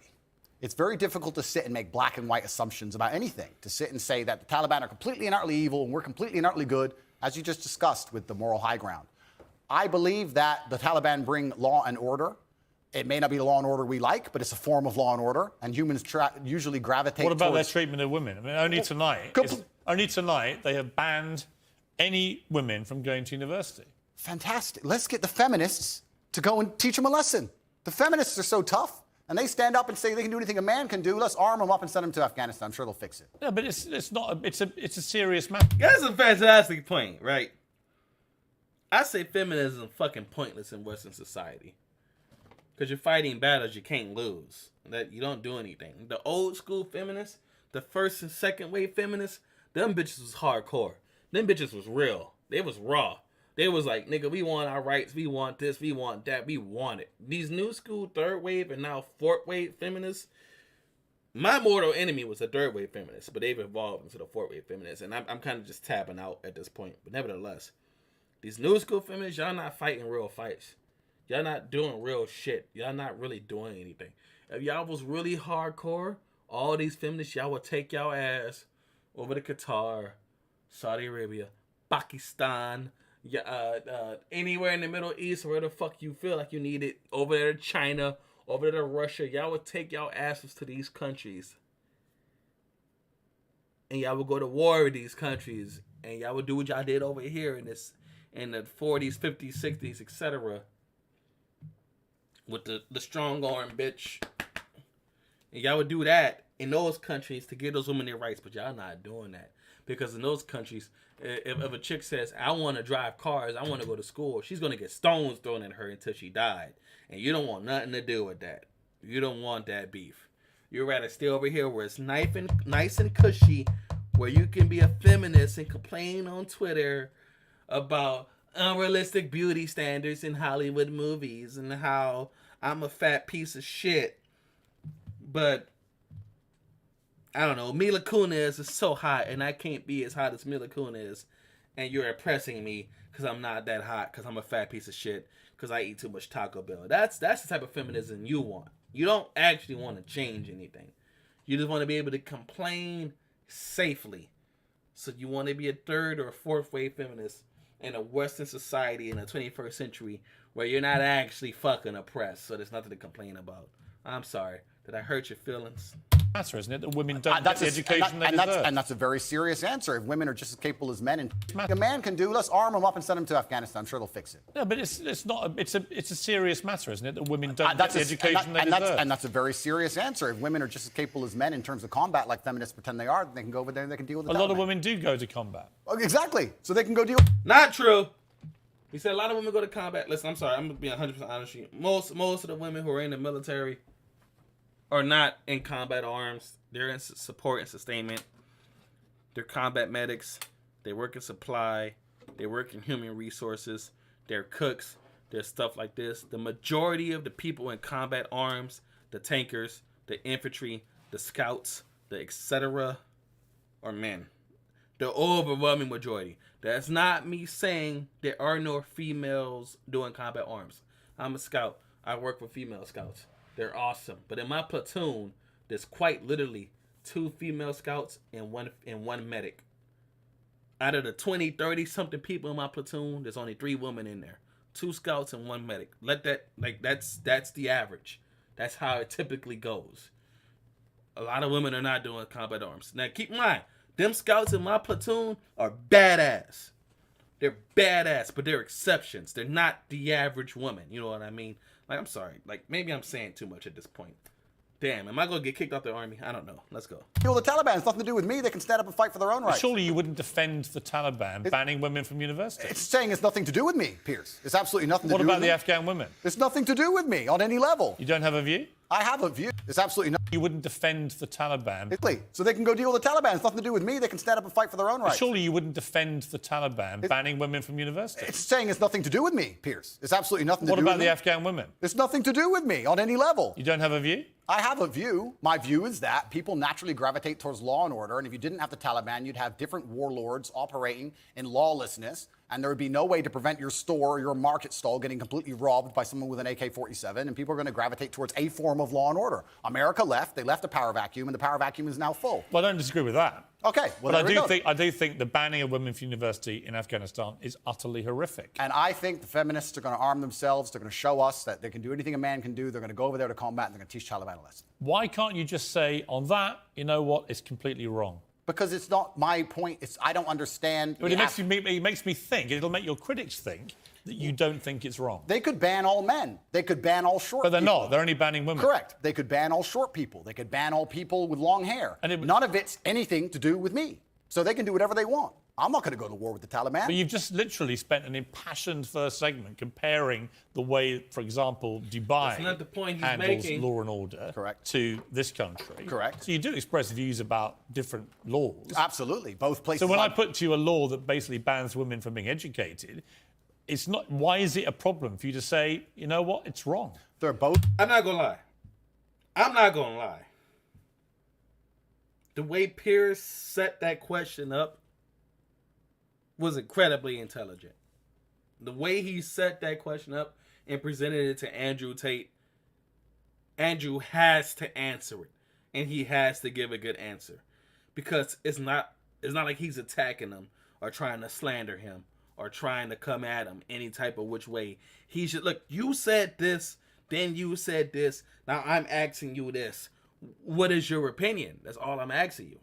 It's very difficult to sit and make black and white assumptions about anything. To sit and say that the Taliban are completely and utterly evil and we're completely and utterly good, as you just discussed with the moral high ground. I believe that the Taliban bring law and order. It may not be the law and order we like, but it's a form of law and order, and humans usually gravitate What about towards... their treatment of women? I mean, only tonight they have banned any women from going to university. Fantastic. Let's get the feminists to go and teach them a lesson. The feminists are so tough, and they stand up and say they can do anything a man can do. Let's arm them up and send them to Afghanistan. I'm sure they'll fix it. Yeah, but it's not. It's a serious matter. that's a fantastic point, right? I say feminism is fucking pointless in Western society. Because you're fighting battles you can't lose. That you don't do anything. The old school feminists, the first and second wave feminists, them bitches was hardcore. Them bitches was real. They was raw. They was like, nigga, we want our rights. We want this. We want that. We want it. These new school third wave and now fourth wave feminists, my mortal enemy was a third wave feminist, but they've evolved into the fourth wave feminists. And I'm kind of just tapping out at this point. But nevertheless, these new school feminists, y'all not fighting real fights. Y'all not doing real shit. Y'all not really doing anything. If y'all was really hardcore, all these feminists, y'all would take y'all ass over to Qatar, Saudi Arabia, Pakistan, anywhere in the Middle East, where the fuck you feel like you need it, over there to China, over there to Russia. Y'all would take y'all asses to these countries. And y'all would go to war with these countries. And y'all would do what y'all did over here in the 40s, 50s, 60s, etc. With the strong arm bitch And y'all would do that in those countries to give those women their rights, but y'all not doing that. Because in those countries, if a chick says, I want to drive cars, I want to go to school, she's going to get stones thrown at her until she died. And you don't want nothing to do with that. You don't want that beef. You'd rather stay over here where it's nice and cushy, where you can be a feminist and complain on Twitter about unrealistic beauty standards in Hollywood movies and how I'm a fat piece of shit. But I don't know, Mila Kunis is so hot and I can't be as hot as Mila Kunis, and you're oppressing me because I'm not that hot because I'm a fat piece of shit because I eat too much Taco Bell. That's the type of feminism you want. You don't actually want to change anything. You just want to be able to complain safely. So you want to be a third or fourth wave feminist in a Western society in the 21st century where you're not actually fucking oppressed, so there's nothing to complain about. I'm sorry. Did I hurt your feelings? Matter, isn't it, that women don't get the education they deserve? And that's a very serious answer. If women are just as capable as men, and a man can do, let's arm them up and send them to Afghanistan. I'm sure they'll fix it. No, but it's not. It's a serious matter, isn't it, that women don't get the education they deserve? And that's a very serious answer. If women are just as capable as men in terms of combat, like feminists pretend they are, then they can go over there and they can deal with it. A lot of women do go to combat. Exactly. So they can go deal. Not true. He said a lot of women go to combat. Listen, I'm sorry. I'm going to be 100% honest with you. Most of the women who are in the military are not in combat arms. They're in support and sustainment. They're combat medics. They work in supply. They work in human resources. They're cooks. There's stuff like this. The majority of the people in combat arms, the tankers, the infantry, the scouts, the etc., are men. The overwhelming majority. That's not me saying there are no females doing combat arms. I'm a scout. I work with female scouts. They're awesome. But in my platoon, there's quite literally 2 female scouts and one medic. Out of the 20, 30 something people in my platoon, there's only 3 women in there. 2 scouts and 1 medic. That's the average. That's how it typically goes. A lot of women are not doing combat arms. Now keep in mind, them scouts in my platoon are badass. They're badass, but they're exceptions. They're not the average woman. You know what I mean? Like, I'm sorry. Like, maybe I'm saying too much at this point. Damn, am I going to get kicked off the army? I don't know. Let's go. Well, the Taliban has nothing to do with me. They can stand up and fight for their own rights. Surely you wouldn't defend the Taliban banning women from university. It's saying it's nothing to do with me, Piers. It's absolutely nothing to do with me. What about the Afghan women? It's nothing to do with me on any level. You don't have a view? I have a view. It's absolutely nothing. You wouldn't defend the Taliban. So they can go deal with the Taliban. It's nothing to do with me. They can stand up and fight for their own rights. Surely you wouldn't defend the Taliban banning women from university. It's saying it's nothing to do with me, Piers. It's absolutely nothing to do with me. What about the Afghan women? It's nothing to do with me on any level. You don't have a view? I have a view. My view is that people naturally gravitate towards law and order, and if you didn't have the Taliban, you'd have different warlords operating in lawlessness, and there would be no way to prevent your store or your market stall getting completely robbed by someone with an AK-47, and people are going to gravitate towards a form of law and order. America left. They left a power vacuum, and the power vacuum is now full. Well, I don't disagree with that. Okay, well, but I do think the banning of women from university in Afghanistan is utterly horrific. And I think the feminists are going to arm themselves. They're going to show us that they can do anything a man can do. They're going to go over there to combat, and they're going to teach Taliban a lesson. Why can't you just say on that, you know what, it's completely wrong? Because it's not my point. I don't understand. But it makes me think. It'll make your critics think that you don't think it's wrong. They could ban all men. They could ban all short people. But they're not. They're only banning women. Correct. They could ban all short people. They could ban all people with long hair. None of it's anything to do with me. So they can do whatever they want. I'm not going to go to war with the Taliban. But you've just literally spent an impassioned first segment comparing the way, for example, Dubai handles law and order to this country. Correct. So you do express views about different laws. Absolutely. Both places. So when I put to you a law that basically bans women from being educated, it's not. Why is it a problem for you to say, you know what, it's wrong? They're both. I'm not going to lie. The way Piers set that question up was incredibly intelligent. The way he set that question up and presented it to Andrew Tate, Andrew has to answer it, and he has to give a good answer, because it's not like he's attacking him or trying to slander him or trying to come at him any type of which way. He should look. You said this, then you said this. Now I'm asking you this. What is your opinion? That's all I'm asking you.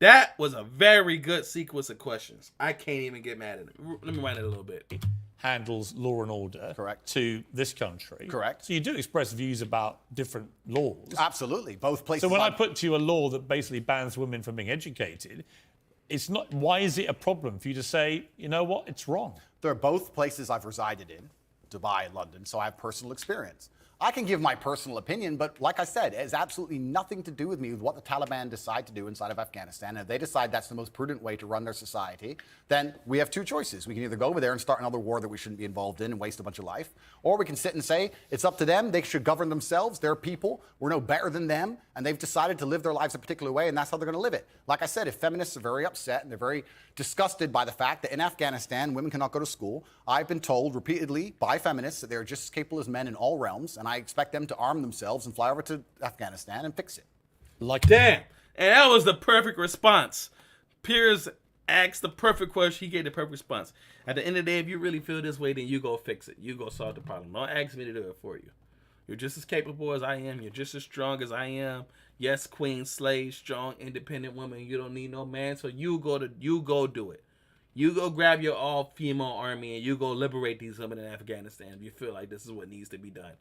That was a very good sequence of questions. I can't even get mad at it. Let me wind it a little bit. handles law and order Correct. to this country. Correct. So you do express views about different laws. Absolutely. Both places. So when I put to you a law that basically bans women from being educated, it's not. Why is it a problem for you to say, you know what, it's wrong? They're both places I've resided in, Dubai and London, so I have personal experience. I can give my personal opinion, but like I said, it has absolutely nothing to do with me with what the Taliban decide to do inside of Afghanistan. And if they decide that's the most prudent way to run their society, then we have two choices. We can either go over there and start another war that we shouldn't be involved in and waste a bunch of life, or we can sit and say, it's up to them, they should govern themselves, they're people, we're no better than them, and they've decided to live their lives a particular way, and that's how they're going to live it. Like I said, if feminists are very upset and they're very disgusted by the fact that in Afghanistan, women cannot go to school, I've been told repeatedly by feminists that they're just as capable as men in all realms, and I expect them to arm themselves and fly over to Afghanistan and fix it. Like, Damn. And that was the perfect response. Piers asked the perfect question. He gave the perfect response. At the end of the day, if you really feel this way, then you go fix it. You go solve the problem. Don't ask me to do it for you. You're just as capable as I am. You're just as strong as I am. Yes, queen, slave, strong, independent woman. You don't need no man. So you go do it. You go grab your all-female army and you go liberate these women in Afghanistan if you feel like this is what needs to be done.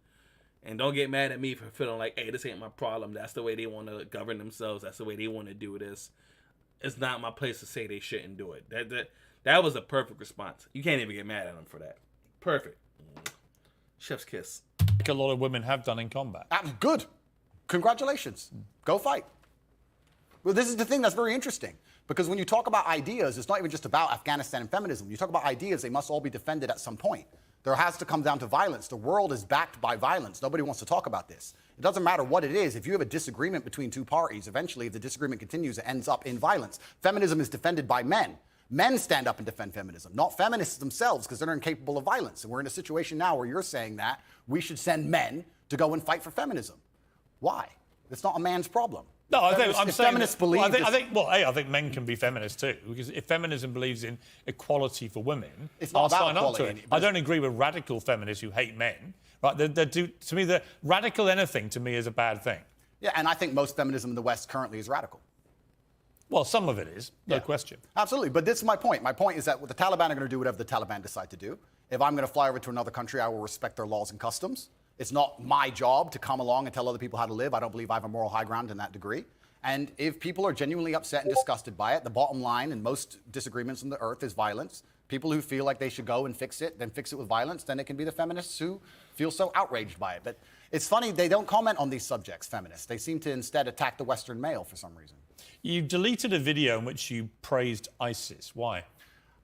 And don't get mad at me for feeling like, hey, this ain't my problem. That's the way they want to govern themselves. That's the way they want to do this. It's not my place to say they shouldn't do it. That was a perfect response. You can't even get mad at them for that. Perfect. Chef's kiss. a lot of women have done in combat. Good. Congratulations. Go fight. Well, this is the thing that's very interesting. Because when you talk about ideas, it's not even just about Afghanistan and feminism. You talk about ideas, they must all be defended at some point. There has to come down to violence. The world is backed by violence. Nobody wants to talk about this. It doesn't matter what it is. If you have a disagreement between two parties, eventually, if the disagreement continues, it ends up in violence. Feminism is defended by men. Men stand up and defend feminism, not feminists themselves, because they're incapable of violence. And we're in a situation now where you're saying that we should send men to go and fight for feminism. Why? It's not a man's problem. No, I think I'm saying feminists believe. I think men can be feminists too, because if feminism believes in equality for women, It's not I'll about sign up to equality, it. I don't agree with radical feminists who hate men. Right? To me, the radical anything to me is a bad thing. Yeah, and I think most feminism in the West currently is radical. Well, some of it is, no question. Absolutely, but this is my point. My point is that the Taliban are going to do whatever the Taliban decide to do. If I'm going to fly over to another country, I will respect their laws and customs. It's not my job to come along and tell other people how to live. I don't believe I have a moral high ground in that degree. And if people are genuinely upset and disgusted by it, the bottom line in most disagreements on the earth is violence. People who feel like they should go and fix it, then fix it with violence, then it can be the feminists who feel so outraged by it. But it's funny, they don't comment on these subjects, feminists. They seem to instead attack the Western male for some reason. You deleted a video in which you praised ISIS. Why?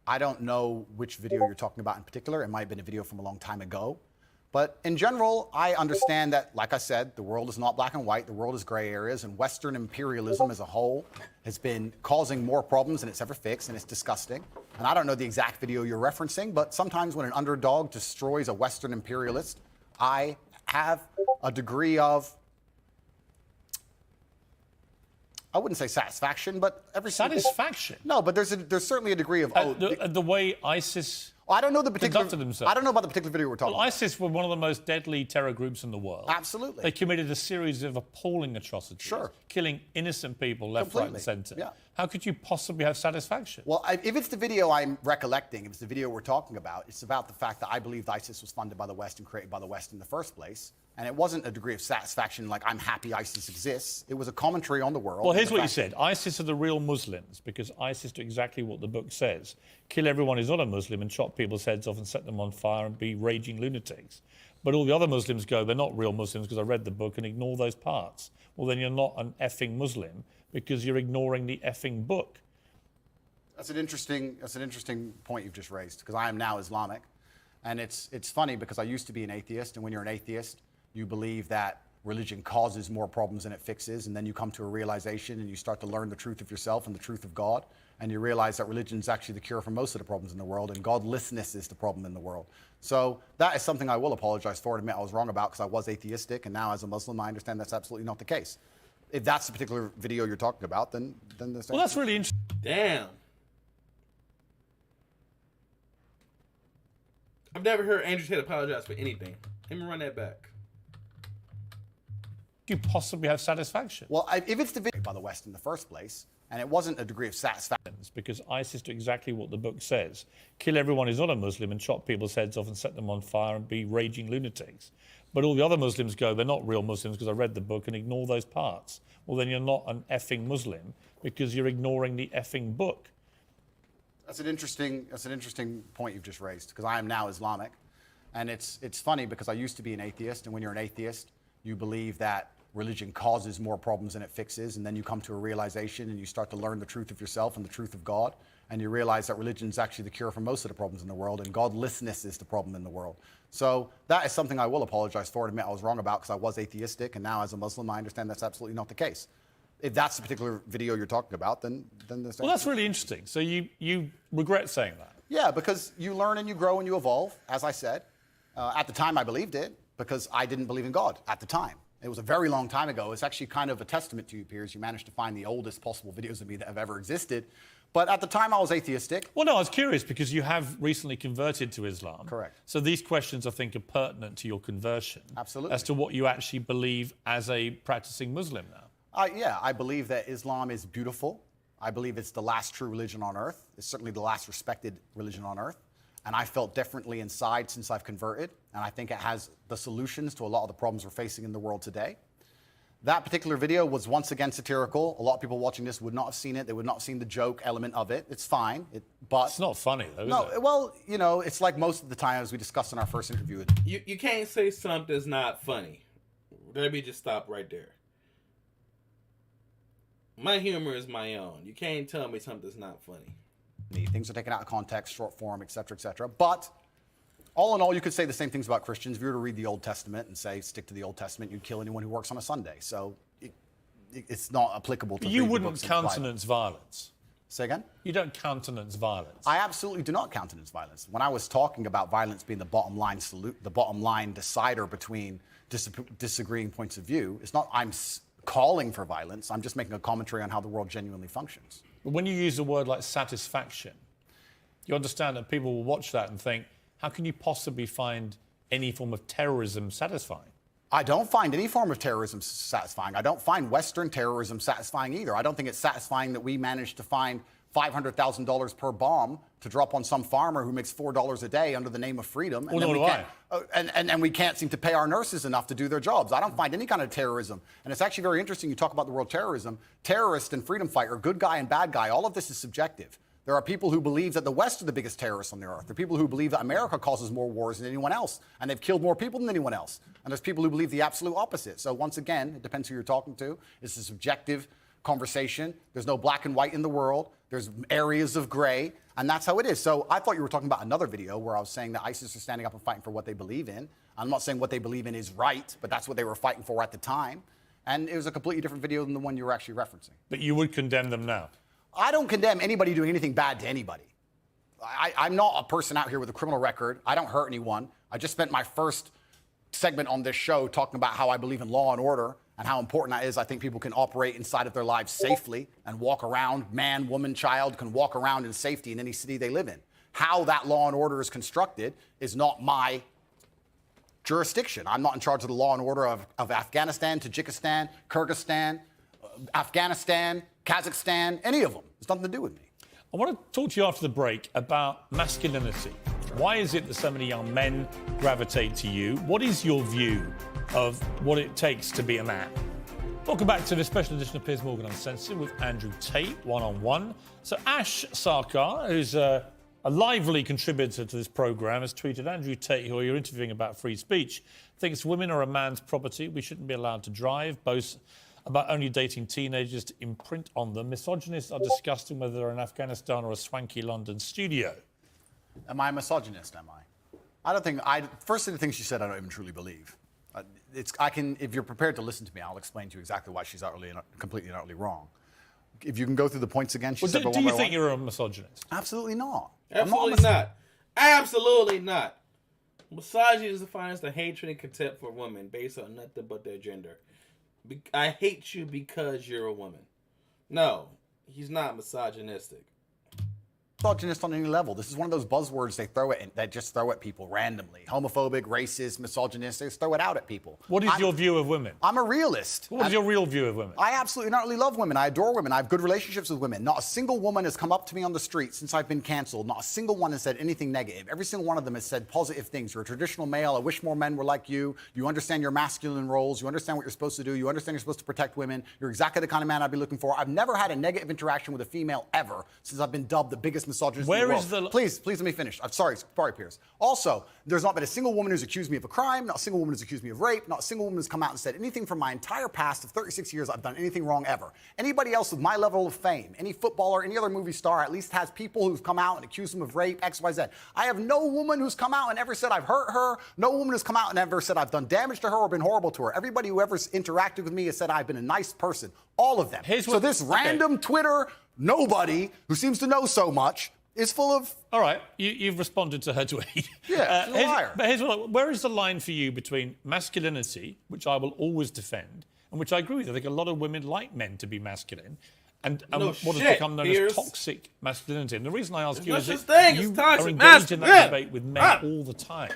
I don't know which video you're talking about in particular. It might have been a video from a long time ago. But in general, I understand that, like I said, the world is not black and white. The world is gray areas. And Western imperialism as a whole has been causing more problems than it's ever fixed. And it's disgusting. And I don't know the exact video you're referencing. But sometimes when an underdog destroys a Western imperialist, I have a degree of, I wouldn't say satisfaction, but Satisfaction? No, but there's certainly a degree of, the way ISIS... I don't know the particular. conducted themselves. I don't know about the particular video we're talking Well, about. ISIS were one of the most deadly terror groups in the world. Absolutely. They committed a series of appalling atrocities, Sure. killing innocent people left, right, and Completely. centre. Yeah. How could you possibly have satisfaction? Well, if it's the video I'm recollecting, if it's the video we're talking about, it's about the fact that I believe ISIS was funded by the West and created by the West in the first place. And it wasn't a degree of satisfaction like I'm happy ISIS exists. It was a commentary on the world. Well, here's what you said. ISIS are the real Muslims because ISIS do exactly what the book says. Kill everyone who's not a Muslim and chop people's heads off and set them on fire and be raging lunatics. But all the other Muslims go, they're not real Muslims because I read the book and ignore those parts. Well, then you're not an effing Muslim because you're ignoring the effing book. That's an interesting point you've just raised because I am now Islamic. And it's funny because I used to be an atheist. And when you're an atheist, you believe that religion causes more problems than it fixes, and then you come to a realization and you start to learn the truth of yourself and the truth of God, and you realize that religion is actually the cure for most of the problems in the world, and godlessness is the problem in the world. So that is something I will apologize for and admit I was wrong about because I was atheistic, and now as a Muslim I understand that's absolutely not the case. If that's the particular video you're talking about, then there's... Well, that's really interesting. Damn. I've never heard Andrew Tate apologize for anything. Let me run that back. You possibly have satisfaction. Well, if it's the video by the West in the first place, And it wasn't a degree of satisfaction. Because ISIS do exactly what the book says. Kill everyone who's not a Muslim and chop people's heads off and set them on fire and be raging lunatics. But all the other Muslims go, they're not real Muslims because I read the book, and ignore those parts. Well, then you're not an effing Muslim because you're ignoring the effing book. That's an interesting point you've just raised, because I am now Islamic. And it's funny because I used to be an atheist, and when you're an atheist, you believe that religion causes more problems than it fixes, and then you come to a realization and you start to learn the truth of yourself and the truth of God, and you realize that religion is actually the cure for most of the problems in the world, and godlessness is the problem in the world. So that is something I will apologize for and admit I was wrong about, because I was atheistic, and now as a Muslim I understand that's absolutely not the case. If that's the particular video you're talking about, then there's... Well, that's really interesting. So you regret saying that? Yeah, because you learn and you grow and you evolve, as I said. At the time I believed it, because I didn't believe in God at the time. It was a very long time ago. It's actually kind of a testament to you, Piers. You managed to find the oldest possible videos of me that have ever existed. But at the time, I was atheistic. Well, no, I was curious because you have recently converted to Islam. Correct. So these questions, I think, are pertinent to your conversion. Absolutely. As to what you actually believe as a practicing Muslim now. Yeah, I believe that Islam is beautiful. I believe it's the last true religion on earth. It's certainly the last respected religion on earth. And I felt differently inside since I've converted. And I think it has the solutions to a lot of the problems we're facing in the world today. That particular video was once again satirical. A lot of people watching this would not have seen it. They would not have seen the joke element of it. It's fine. But it's not funny, though, is it? Well, you know, it's like most of the time, as we discussed in our first interview. You can't say something's not funny. Let me just stop right there. My humor is my own. You can't tell me something's not funny. Things are taken out of context, short form, et cetera, et cetera. But all in all, you could say the same things about Christians. If you were to read the Old Testament and say, stick to the Old Testament, you'd kill anyone who works on a Sunday. So it's not applicable to You wouldn't countenance violence. Say again? You don't countenance violence. I absolutely do not countenance violence. When I was talking about violence being the bottom line the bottom line decider between disagreeing points of view, it's not I'm calling for violence. I'm just making a commentary on how the world genuinely functions. But when you use a word like satisfaction, you understand that people will watch that and think, how can you possibly find any form of terrorism satisfying? I don't find any form of terrorism satisfying. I don't find Western terrorism satisfying either. I don't think it's satisfying that we managed to find $500,000 per bomb to drop on some farmer who makes $4 a day under the name of freedom. And we can't seem to pay our nurses enough to do their jobs. I don't find any kind of terrorism. And it's actually very interesting you talk about the word terrorism. Terrorist and freedom fighter, good guy and bad guy, all of this is subjective. There are people who believe that the West are the biggest terrorists on the earth. There are people who believe that America causes more wars than anyone else, and they've killed more people than anyone else. And there's people who believe the absolute opposite. So once again, it depends who you're talking to. It's a subjective conversation. There's no black and white in the world. There's areas of gray, and that's how it is. So I thought you were talking about another video where I was saying that ISIS are standing up and fighting for what they believe in. I'm not saying what they believe in is right, but that's what they were fighting for at the time. And it was a completely different video than the one you were actually referencing. But you would condemn them now? I don't condemn anybody doing anything bad to anybody. I'm not a person out here with a criminal record. I don't hurt anyone. I just spent my first segment on this show talking about how I believe in law and order and how important that is. I think people can operate inside of their lives safely and walk around, man, woman, child, can walk around in safety in any city they live in. How that law and order is constructed is not my jurisdiction. I'm not in charge of the law and order of Afghanistan, Tajikistan, Kyrgyzstan, Afghanistan, Kazakhstan, any of them. It's nothing to do with me. I want to talk to you after the break about masculinity. Why is it that so many young men gravitate to you? What is your view of what it takes to be a man? Welcome back to this special edition of Piers Morgan Uncensored with Andrew Tate, one-on-one. So Ash Sarkar, who's a lively contributor to this programme, has tweeted, Andrew Tate, who you're interviewing about free speech, thinks women are a man's property. We shouldn't be allowed to drive. Boasts about only dating teenagers to imprint on them. Misogynists are discussing whether they're in Afghanistan or a swanky London studio. Am I a misogynist, am I? I don't think, first of the things she said, I don't even truly believe. If you're prepared to listen to me, I'll explain to you exactly why she's completely and utterly wrong. If you can go through the points again, she said. Do you think you're a misogynist? Absolutely not. Absolutely not. Absolutely not. Misogyny is defined as the hatred and contempt for women based on nothing but their gender. I hate you because you're a woman. No, he's not misogynistic. misogynist on any level. This is one of those buzzwords that just throw at people randomly. Homophobic, racist, misogynist, they just throw it out at people. What is your view of women? I'm a realist. What is your real view of women? I absolutely not only love women, I adore women. I have good relationships with women. Not a single woman has come up to me on the street since I've been canceled. Not a single one has said anything negative. Every single one of them has said positive things. You're a traditional male. I wish more men were like you. You understand your masculine roles. You understand what you're supposed to do. You understand you're supposed to protect women. You're exactly the kind of man I'd be looking for. I've never had a negative interaction with a female ever since I've been dubbed the biggest misogynist in the world. Please let me finish. I'm sorry, Piers. Also, there's not been a single woman who's accused me of a crime, not a single woman who's accused me of rape, not a single woman who's come out and said anything from my entire past of 36 years I've done anything wrong ever. Anybody else with my level of fame, any footballer, any other movie star, at least has people who've come out and accused them of rape, X, Y, Z. I have no woman who's come out and ever said I've hurt her, no woman who's come out and ever said I've done damage to her or been horrible to her. Everybody who ever interacted with me has said I've been a nice person. All of them. So this random Twitter nobody who seems to know so much is full of... All right, you've responded to her tweet. Yeah, she's a liar. But where is the line for you between masculinity, which I will always defend, and which I agree with? I think a lot of women like men to be masculine, and what has become known as toxic masculinity. And the reason I ask you is that you are engaged in that debate with men all the time.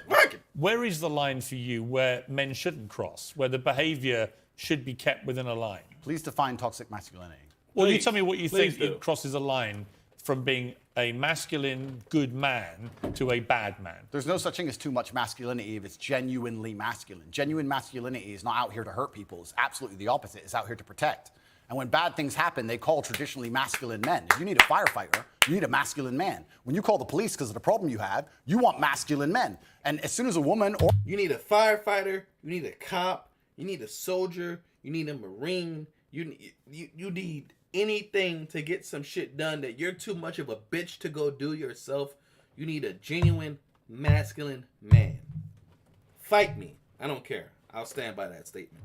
Where is the line for you where men shouldn't cross, where the behaviour should be kept within a line? Please define toxic masculinity. Well, you tell me what you think it crosses a line from being a masculine, good man to a bad man. There's no such thing as too much masculinity if it's genuinely masculine. Genuine masculinity is not out here to hurt people. It's absolutely the opposite. It's out here to protect. And when bad things happen, they call traditionally masculine men. If you need a firefighter, you need a masculine man. When you call the police because of the problem you have, you want masculine men. And as soon as a woman or... You need a firefighter, you need a cop, you need a soldier, you need a Marine, you need anything to get some shit done that you're too much of a bitch to go do yourself. You need a genuine masculine man. Fight me. I don't care. I'll stand by that statement.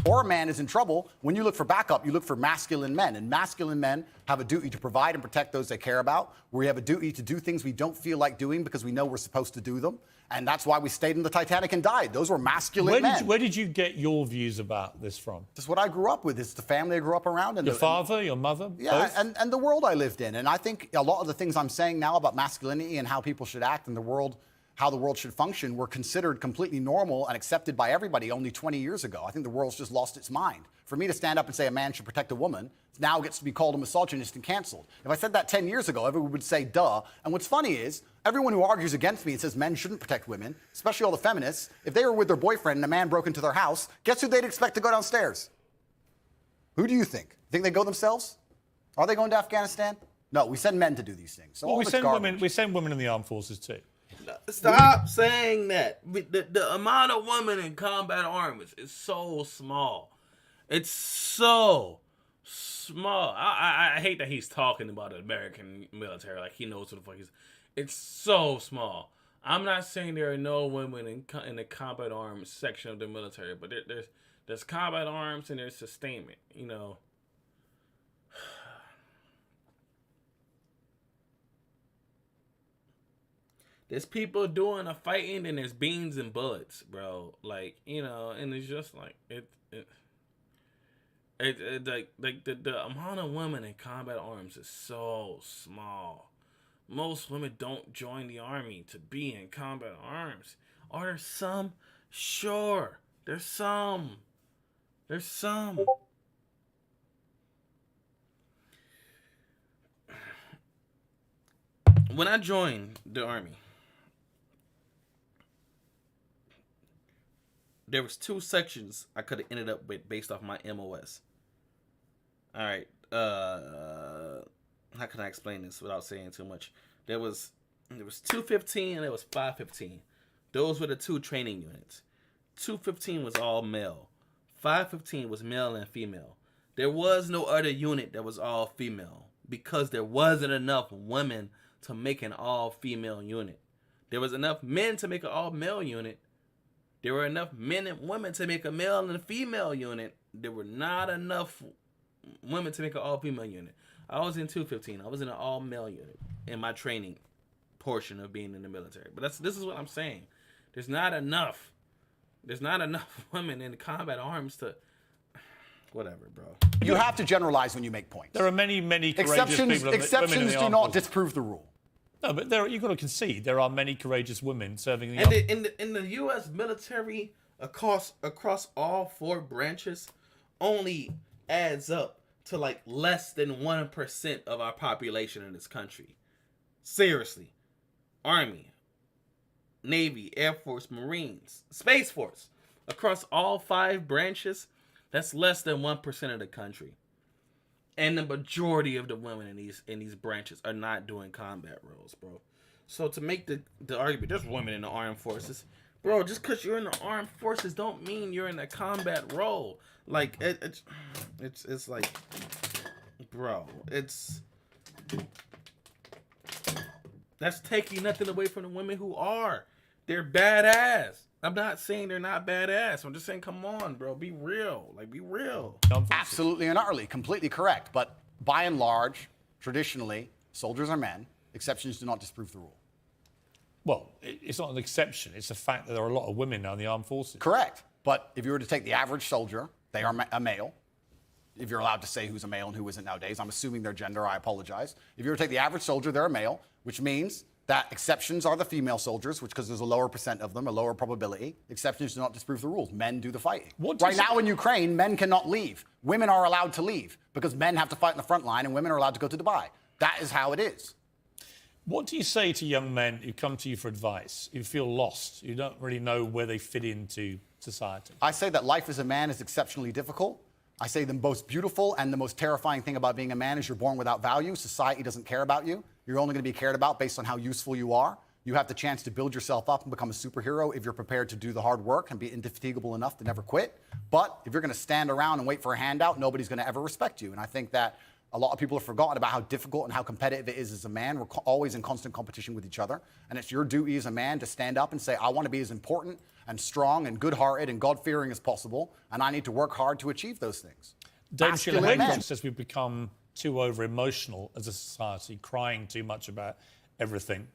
Or a man is in trouble. When you look for backup, you look for masculine men. And masculine men have a duty to provide and protect those they care about. We have a duty to do things we don't feel like doing because we know we're supposed to do them. And that's why we stayed in the Titanic and died. Those were masculine men. Where did you get your views about this from? This is what I grew up with. It's the family I grew up around. And your father, your mother? Yeah, both? and the world I lived in. And I think a lot of the things I'm saying now about masculinity and how people should act in the world, how the world should function, were considered completely normal and accepted by everybody only 20 years ago. I think the world's just lost its mind. For me to stand up and say a man should protect a woman now gets to be called a misogynist and canceled. If I said that 10 years ago, everyone would say, duh. And what's funny is, everyone who argues against me and says men shouldn't protect women, especially all the feminists, if they were with their boyfriend and a man broke into their house, guess who they'd expect to go downstairs? Who do you think? Think they go themselves? Are they going to Afghanistan? No, we send men to do these things. So well, we send women in the armed forces too. Stop saying that. The amount of women in combat arms is so small. It's so small. I hate that he's talking about the American military like he knows what the fuck he's... It's so small. I'm not saying there are no women in the combat arms section of the military, but there's combat arms and there's sustainment, you know. There's people doing a fighting and there's beans and bullets, bro. Like, you know, and it's just like the amount of women in combat arms is so small. Most women don't join the army to be in combat arms. Are there some? Sure. There's some. There's some. When I joined the army, there was 2 sections I could have ended up with based off my MOS. All right. How can I explain this without saying too much? There was 215 and there was 515. Those were the 2 training units. 215 was all male. 515 was male and female. There was no other unit that was all female because there wasn't enough women to make an all-female unit. There was enough men to make an all-male unit. There were enough men and women to make a male and female unit. There were not enough women to make an all-female unit. I was in 215. I was in an all-male unit in my training portion of being in the military. But this is what I'm saying. There's not enough women in combat arms to... Whatever, bro. You have to generalize when you make points. There are many courageous exceptions people. Exceptions do not disprove the rule. No, but you've got to concede there are many courageous women serving the And army. in the U.S. military, across all 4 branches, only adds up to like less than 1% of our population in this country. Seriously, Army, Navy, Air Force, Marines, Space Force, across all 5 branches, that's less than 1% of the country. And the majority of the women in these branches are not doing combat roles, bro. So to make the argument, there's women in the armed forces, bro. Just because you're in the armed forces don't mean you're in a combat role. Like it's like, bro, that's taking nothing away from the women who are. They're badass. I'm not saying they're not badass. I'm just saying, come on, bro. Be real. Like, be real. Absolutely and utterly, completely correct. But by and large, traditionally, soldiers are men. Exceptions do not disprove the rule. Well, it's not an exception. It's a fact that there are a lot of women now in the armed forces. Correct. But if you were to take the average soldier, they are a male. If you're allowed to say who's a male and who isn't nowadays, I'm assuming their gender, I apologize. If you were to take the average soldier, they're a male, which means that exceptions are the female soldiers, which because there's a lower percent of them, a lower probability. Exceptions do not disprove the rules. Men do the fighting. Right now in Ukraine, men cannot leave. Women are allowed to leave because men have to fight in the front line and women are allowed to go to Dubai. That is how it is. What do you say to young men who come to you for advice, who feel lost, who don't really know where they fit into society? I say that life as a man is exceptionally difficult. I say the most beautiful and the most terrifying thing about being a man is you're born without value. Society doesn't care about you. You're only going to be cared about based on how useful you are. You have the chance to build yourself up and become a superhero if you're prepared to do the hard work and be indefatigable enough to never quit. But if you're going to stand around and wait for a handout, nobody's going to ever respect you. And I think that a lot of people have forgotten about how difficult and how competitive it is as a man. We're always in constant competition with each other. And it's your duty as a man to stand up and say, I want to be as important and strong and good-hearted and God-fearing as possible. And I need to work hard to achieve those things. Dame Masculine Sheila men. Hendricks says we've become too over-emotional as a society, crying too much about everything.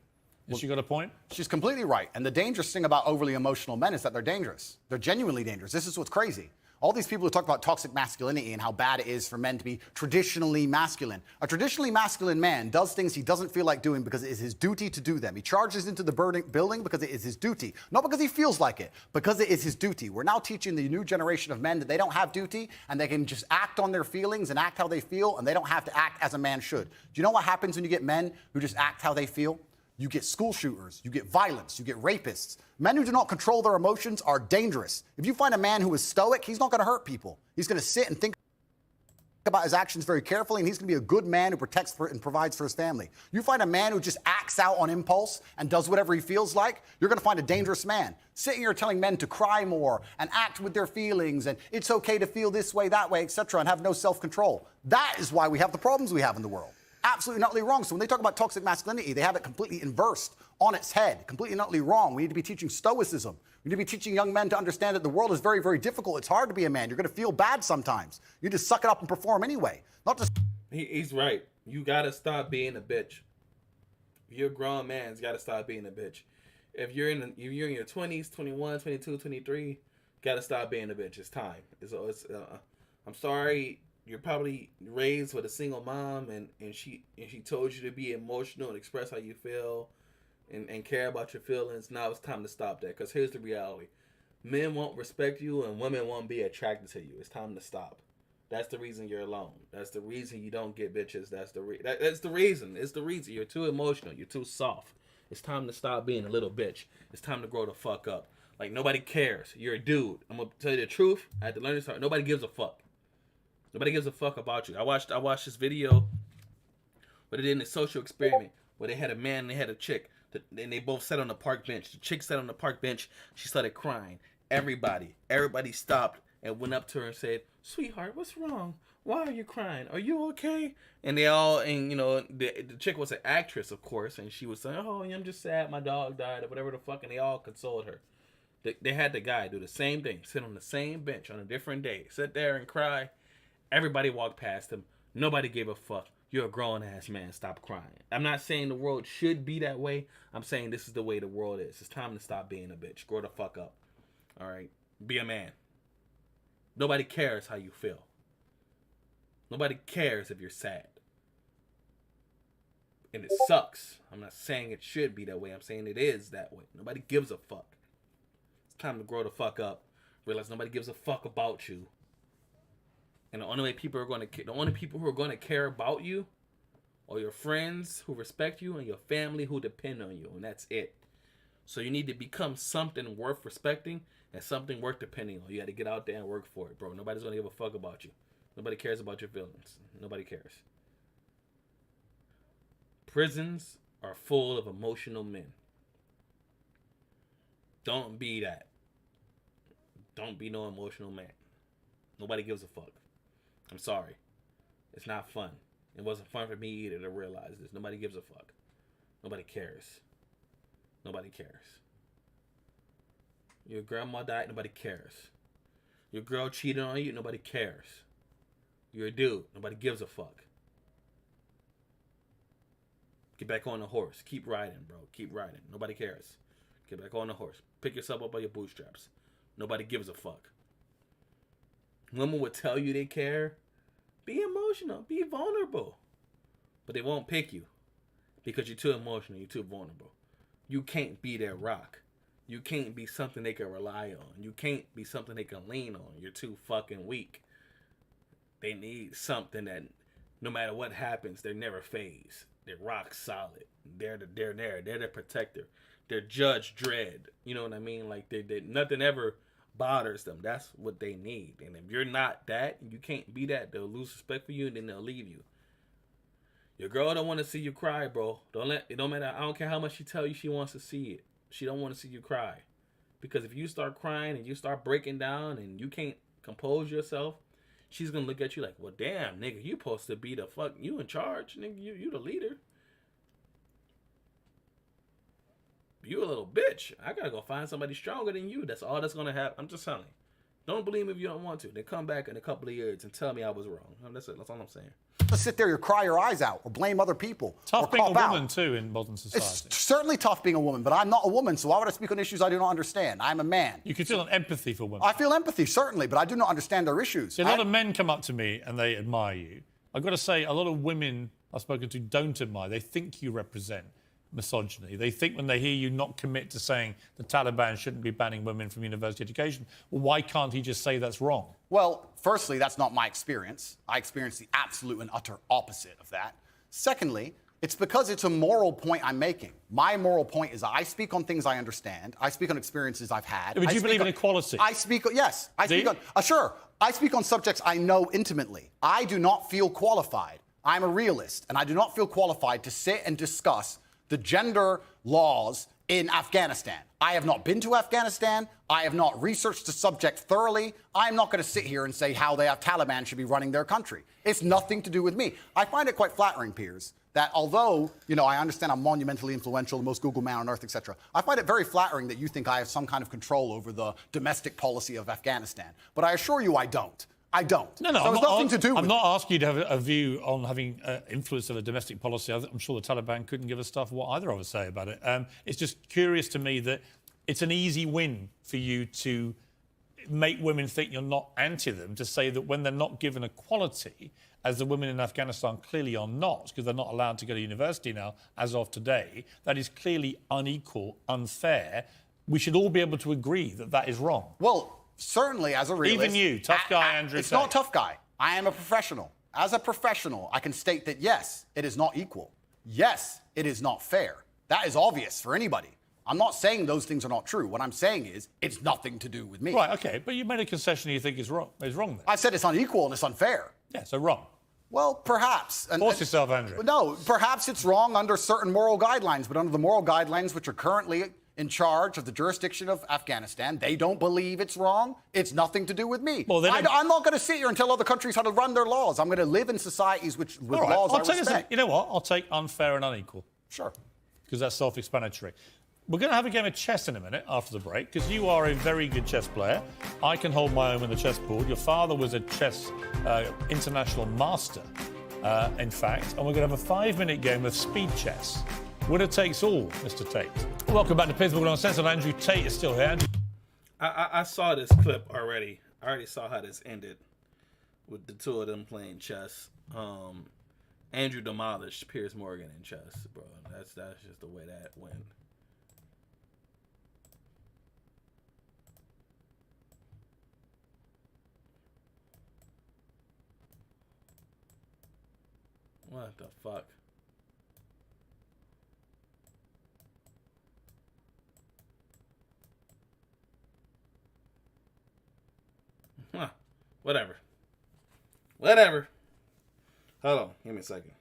Has she got a point? She's completely right. And the dangerous thing about overly emotional men is that they're dangerous. They're genuinely dangerous. This is what's crazy. All these people who talk about toxic masculinity and how bad it is for men to be traditionally masculine. A traditionally masculine man does things he doesn't feel like doing because it is his duty to do them. He charges into the building because it is his duty. Not because he feels like it, because it is his duty. We're now teaching the new generation of men that they don't have duty and they can just act on their feelings and act how they feel and they don't have to act as a man should. Do you know what happens when you get men who just act how they feel? You get school shooters, you get violence, you get rapists. Men who do not control their emotions are dangerous. If you find a man who is stoic, he's not going to hurt people. He's going to sit and think about his actions very carefully, and he's going to be a good man who protects and provides for his family. You find a man who just acts out on impulse and does whatever he feels like, you're going to find a dangerous man. Sitting here telling men to cry more and act with their feelings and it's okay to feel this way, that way, etc., and have no self-control. That is why we have the problems we have in the world. Absolutely and utterly wrong. So when they talk about toxic masculinity, they have it completely inversed on its head, completely and utterly wrong. We need to be teaching stoicism. We need to be teaching young men to understand that the world is very, very difficult. It's hard to be a man. You're going to feel bad sometimes. You just suck it up and perform anyway. Not just. He's right. You got to stop being a bitch. If you're a grown man, you got to stop being a bitch. If you're in your 20s, 21, 22, 23, got to stop being a bitch. It's time. I'm sorry. You're probably raised with a single mom, and she told you to be emotional and express how you feel and care about your feelings. Now it's time to stop that, because here's the reality. Men won't respect you, and women won't be attracted to you. It's time to stop. That's the reason you're alone. That's the reason you don't get bitches. That's the reason. It's the reason. You're too emotional. You're too soft. It's time to stop being a little bitch. It's time to grow the fuck up. Like, nobody cares. You're a dude. I'm going to tell you the truth. I had to learn this. Nobody gives a fuck. Nobody gives a fuck about you. I watched this video where they did a social experiment where they had a man and they had a chick, and they both sat on the park bench. The chick sat on the park bench. She started crying. Everybody stopped and went up to her and said, "Sweetheart, what's wrong? Why are you crying? Are you okay?" And they all, and you know, the chick was an actress, of course, and she was saying, "Oh, I'm just sad. My dog died," or whatever the fuck, and they all consoled her. They had the guy do the same thing, sit on the same bench on a different day, sit there and cry. Everybody walked past him. Nobody gave a fuck. You're a grown-ass man. Stop crying. I'm not saying the world should be that way. I'm saying this is the way the world is. It's time to stop being a bitch. Grow the fuck up. All right? Be a man. Nobody cares how you feel. Nobody cares if you're sad. And it sucks. I'm not saying it should be that way. I'm saying it is that way. Nobody gives a fuck. It's time to grow the fuck up. Realize nobody gives a fuck about you. And the only people who are going to care about you are your friends who respect you and your family who depend on you. And that's it. So you need to become something worth respecting and something worth depending on. You got to get out there and work for it, bro. Nobody's going to give a fuck about you. Nobody cares about your feelings. Nobody cares. Prisons are full of emotional men. Don't be that. Don't be no emotional man. Nobody gives a fuck. I'm sorry. It's not fun. It wasn't fun for me either to realize this. Nobody gives a fuck. Nobody cares. Nobody cares. Your grandma died, nobody cares. Your girl cheated on you, nobody cares. You're a dude, nobody gives a fuck. Get back on the horse. Keep riding, bro. Keep riding. Nobody cares. Get back on the horse. Pick yourself up by your bootstraps. Nobody gives a fuck. Women would tell you they care. Be emotional. Be vulnerable. But they won't pick you. Because you're too emotional. You're too vulnerable. You can't be their rock. You can't be something they can rely on. You can't be something they can lean on. You're too fucking weak. They need something that no matter what happens, they're never phased. They're rock solid. They're there. They're the protector. They're Judge Dredd. You know what I mean? Like they nothing ever bothers them. That's what they need. And if you're not that, you can't be that. They'll lose respect for you and then they'll leave you. Your girl don't want to see you cry, bro. It don't matter. I don't care how much she tell you she wants to see it. She don't want to see you cry. Because if you start crying and you start breaking down and you can't compose yourself, she's gonna look at you like, well, damn, nigga, you supposed to be the fuck, you in charge, nigga, you the leader. You a little bitch. I gotta go find somebody stronger than you. That's all that's gonna happen. I'm just telling you. Don't believe me if you don't want to. Then come back in a couple of years and tell me I was wrong. That's it. That's all I'm saying. Just sit there, you cry your eyes out, or blame other people. Tough or being a cop woman, out. too, in modern society. It's certainly tough being a woman, but I'm not a woman, so why would I speak on issues I do not understand? I'm a man. You can feel an empathy for women. I feel empathy, certainly, but I do not understand their issues. See, a lot of men come up to me and they admire you. I've got to say, a lot of women I've spoken to don't admire. They think you represent misogyny. They think when they hear you not commit to saying the Taliban shouldn't be banning women from university education, well, why can't he just say that's wrong? Well, firstly, that's not my experience. I experience the absolute and utter opposite of that. Secondly, it's because it's a moral point I'm making. My moral point is I speak on things I understand. I speak on experiences I've had. But you believe in equality? I speak on subjects I know intimately. I do not feel qualified. I'm a realist, and I do not feel qualified to sit and discuss the gender laws in Afghanistan. I have not been to Afghanistan. I have not researched the subject thoroughly. I'm not going to sit here and say how the Taliban should be running their country. It's nothing to do with me. I find it quite flattering, Piers, that although, I understand I'm monumentally influential, the most Google man on earth, etc., I find it very flattering that you think I have some kind of control over the domestic policy of Afghanistan. But I assure you I don't. I don't. No, so it's nothing to do with I'm not asking you to have a view on having influence of a domestic policy. I'm sure the Taliban couldn't give a stuff what either of us say about it. It's just curious to me that it's an easy win for you to make women think you're not anti them, to say that when they're not given equality, as the women in Afghanistan clearly are not, because they're not allowed to go to university now, as of today, that is clearly unequal, unfair. We should all be able to agree that that is wrong. Well, certainly, as a realist... Even you, tough guy Andrew It's Tate. not tough guy. I am a professional. As a professional, I can state that, yes, it is not equal. Yes, it is not fair. That is obvious for anybody. I'm not saying those things are not true. What I'm saying is it's nothing to do with me. Right, OK, but you made a concession you think is wrong then. I said it's unequal and it's unfair. Yeah, so wrong. Well, perhaps. Force yourself, Andrew. No, perhaps it's wrong under certain moral guidelines, but under the moral guidelines which are currently in charge of the jurisdiction of Afghanistan, they don't believe it's wrong. It's nothing to do with me. Well, I'm not going to sit here and tell other countries how to run their laws. I'm going to live in societies with laws I respect. You know what? I'll take unfair and unequal. Sure. Because that's self-explanatory. We're going to have a game of chess in a minute after the break, because you are a very good chess player. I can hold my own with the chessboard. Your father was a chess international master, in fact. And we're going to have a 5-minute game of speed chess. Winner takes all, Mr. Tate. Welcome back to Piers Morgan Uncensored. Andrew Tate is still here. Andrew... I saw this clip already. I already saw how this ended with the two of them playing chess. Andrew demolished Piers Morgan in chess, bro. That's just the way that went. What the fuck? Huh. Whatever. Whatever. Hold on. Give me a second.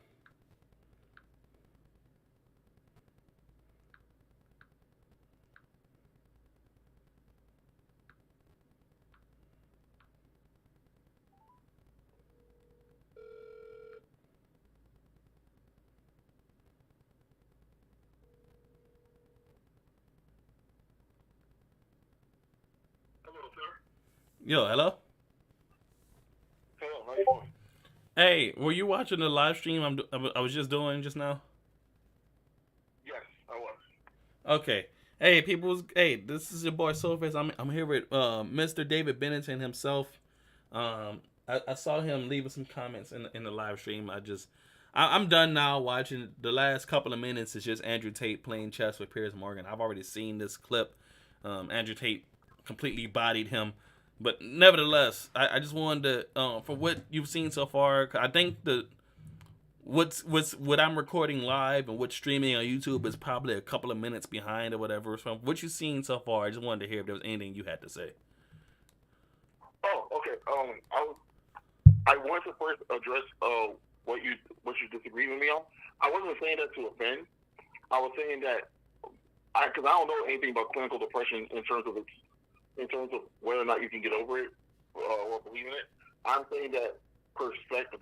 Hello, sir. Yo, hello? Hello, how you doing? Hey, were you watching the live stream I was just doing just now? Yes, I was. Okay. Hey, people. Hey, this is your boy Soulface. I'm here with Mr. David Bennington himself. I saw him leaving some comments in the live stream. I'm done now watching. The last couple of minutes is just Andrew Tate playing chess with Piers Morgan. I've already seen this clip. Andrew Tate completely bodied him. But nevertheless, I just wanted to, for what you've seen so far, I think what I'm recording live and what's streaming on YouTube is probably a couple of minutes behind or whatever. So what you've seen so far, I just wanted to hear if there was anything you had to say. Oh, okay. I want to first address what you disagree with me on. I wasn't saying that to offend. I was saying that because I don't know anything about clinical depression in terms of whether or not you can get over it or believe in it. I'm saying that perspective,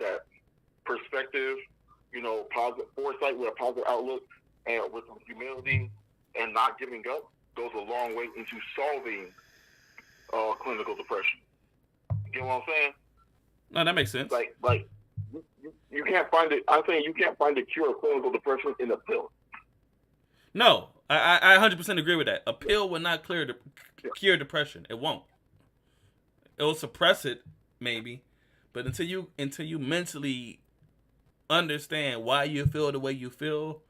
positive foresight with a positive outlook and with some humility and not giving up goes a long way into solving clinical depression. You get what I'm saying? No, that makes sense. Like you can't find it. I'm saying you can't find the cure of clinical depression in a pill. No, I 100% agree with that. A pill will not cure depression. It won't. It will suppress it, maybe, but until you mentally understand why you feel the way you feel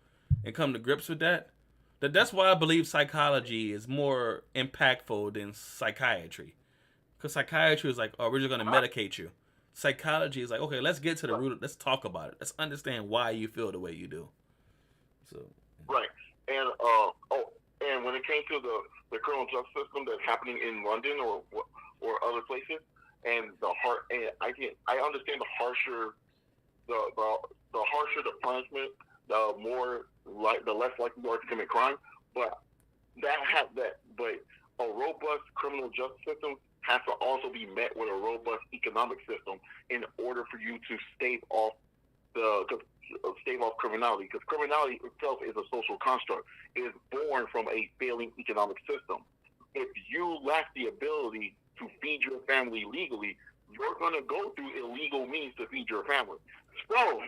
and come to grips with that's why I believe psychology is more impactful than psychiatry. Because psychiatry is like, oh, we're just going to medicate you. Psychology is like, okay, let's get to the root. Let's talk about it. Let's understand why you feel the way you do. So right, and and when it came to the criminal justice system that's happening in London or other places, and I understand the harsher the harsher the punishment, the less likely you are to commit crime. But but a robust criminal justice system has to also be met with a robust economic system in order for you to stave off criminality, because criminality itself is a social construct. It is born from a failing economic system. If you lack the ability to feed your family legally, you're going to go through illegal means to feed your family. So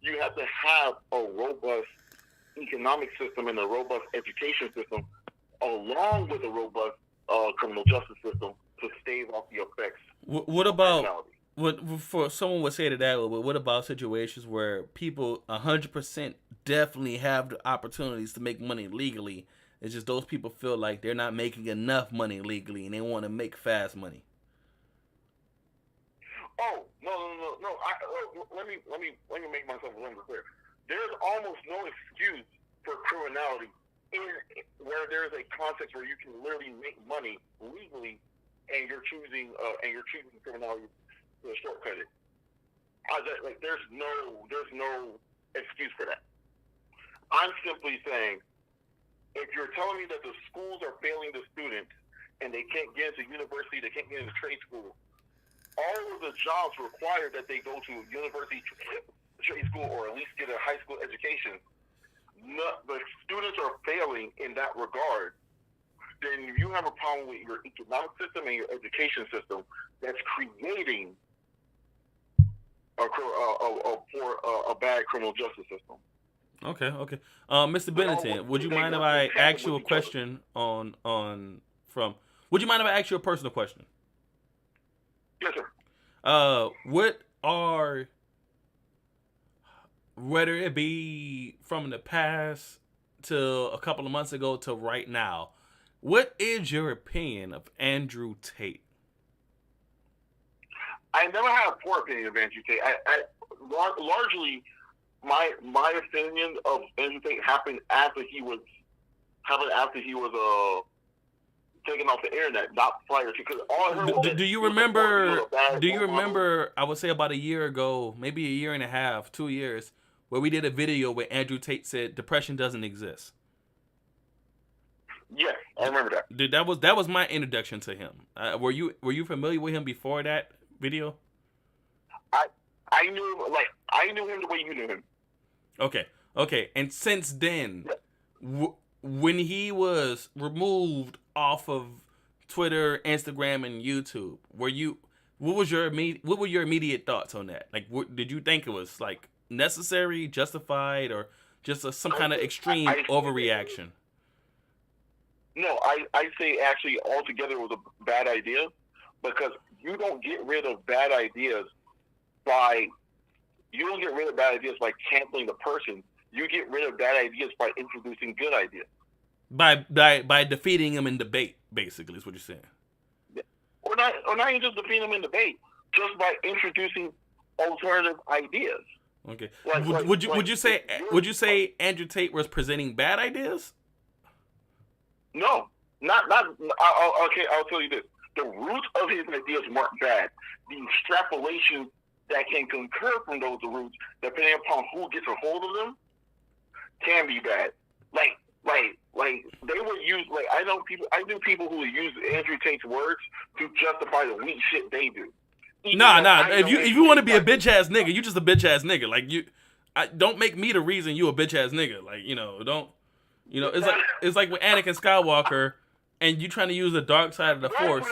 you have to have a robust economic system and a robust education system along with a robust criminal justice system to stave off the effects. What about for someone would say to that? But what about situations where people 100% definitely have the opportunities to make money legally? It's just those people feel like they're not making enough money legally and they want to make fast money. Oh no! Let me make myself a little clear. There's almost no excuse for criminality where there's a context where you can literally make money legally, and you're choosing criminality to shortcut it. There's no excuse for that. I'm simply saying, if you're telling me that the schools are failing the students and they can't get into university, they can't get into trade school, all of the jobs require that they go to a university, trade school, or at least get a high school education. The students are failing in that regard, then you have a problem with your economic system and your education system that's creating a bad criminal justice system. Okay. Mr. Bennington, would you mind if I ask you a question would you mind if I ask you a personal question? Yes, sir. whether it be from the past to a couple of months ago to right now, what is your opinion of Andrew Tate? I never had a poor opinion of Andrew Tate. Largely, my opinion of Andrew Tate happened after he was taken off the internet, not prior to. Because all I heard was Do you remember? I would say about a year ago, maybe a year and a half, 2 years, where we did a video where Andrew Tate said depression doesn't exist. Yes, I remember that. Dude, that was my introduction to him. Were you familiar with him before that video? I knew him the way you knew him. Okay. And since then, when he was removed off of Twitter, Instagram, and YouTube, what were your immediate thoughts on that? Like, did you think it was like necessary, justified, or just some kind of extreme overreaction? No, I say actually altogether it was a bad idea, because you don't get rid of bad ideas by canceling the person. You get rid of bad ideas by introducing good ideas. By defeating him in debate, basically, is what you're saying. Or not even just defeating him in debate, just by introducing alternative ideas. Okay. Would you say Andrew Tate was presenting bad ideas? No, not. Okay, I'll tell you this: the roots of his ideas weren't bad. The extrapolation that can concur from those roots, depending upon who gets a hold of them, can be bad. Like they would use. Like I knew people who would use Andrew Tate's words to justify the weak shit they do. Nah. If you want to be a bitch ass nigga, you just a bitch ass nigga. Like don't make me the reason you a bitch ass nigga. Like don't. It's like with Anakin Skywalker, and you trying to use the dark side of the Force.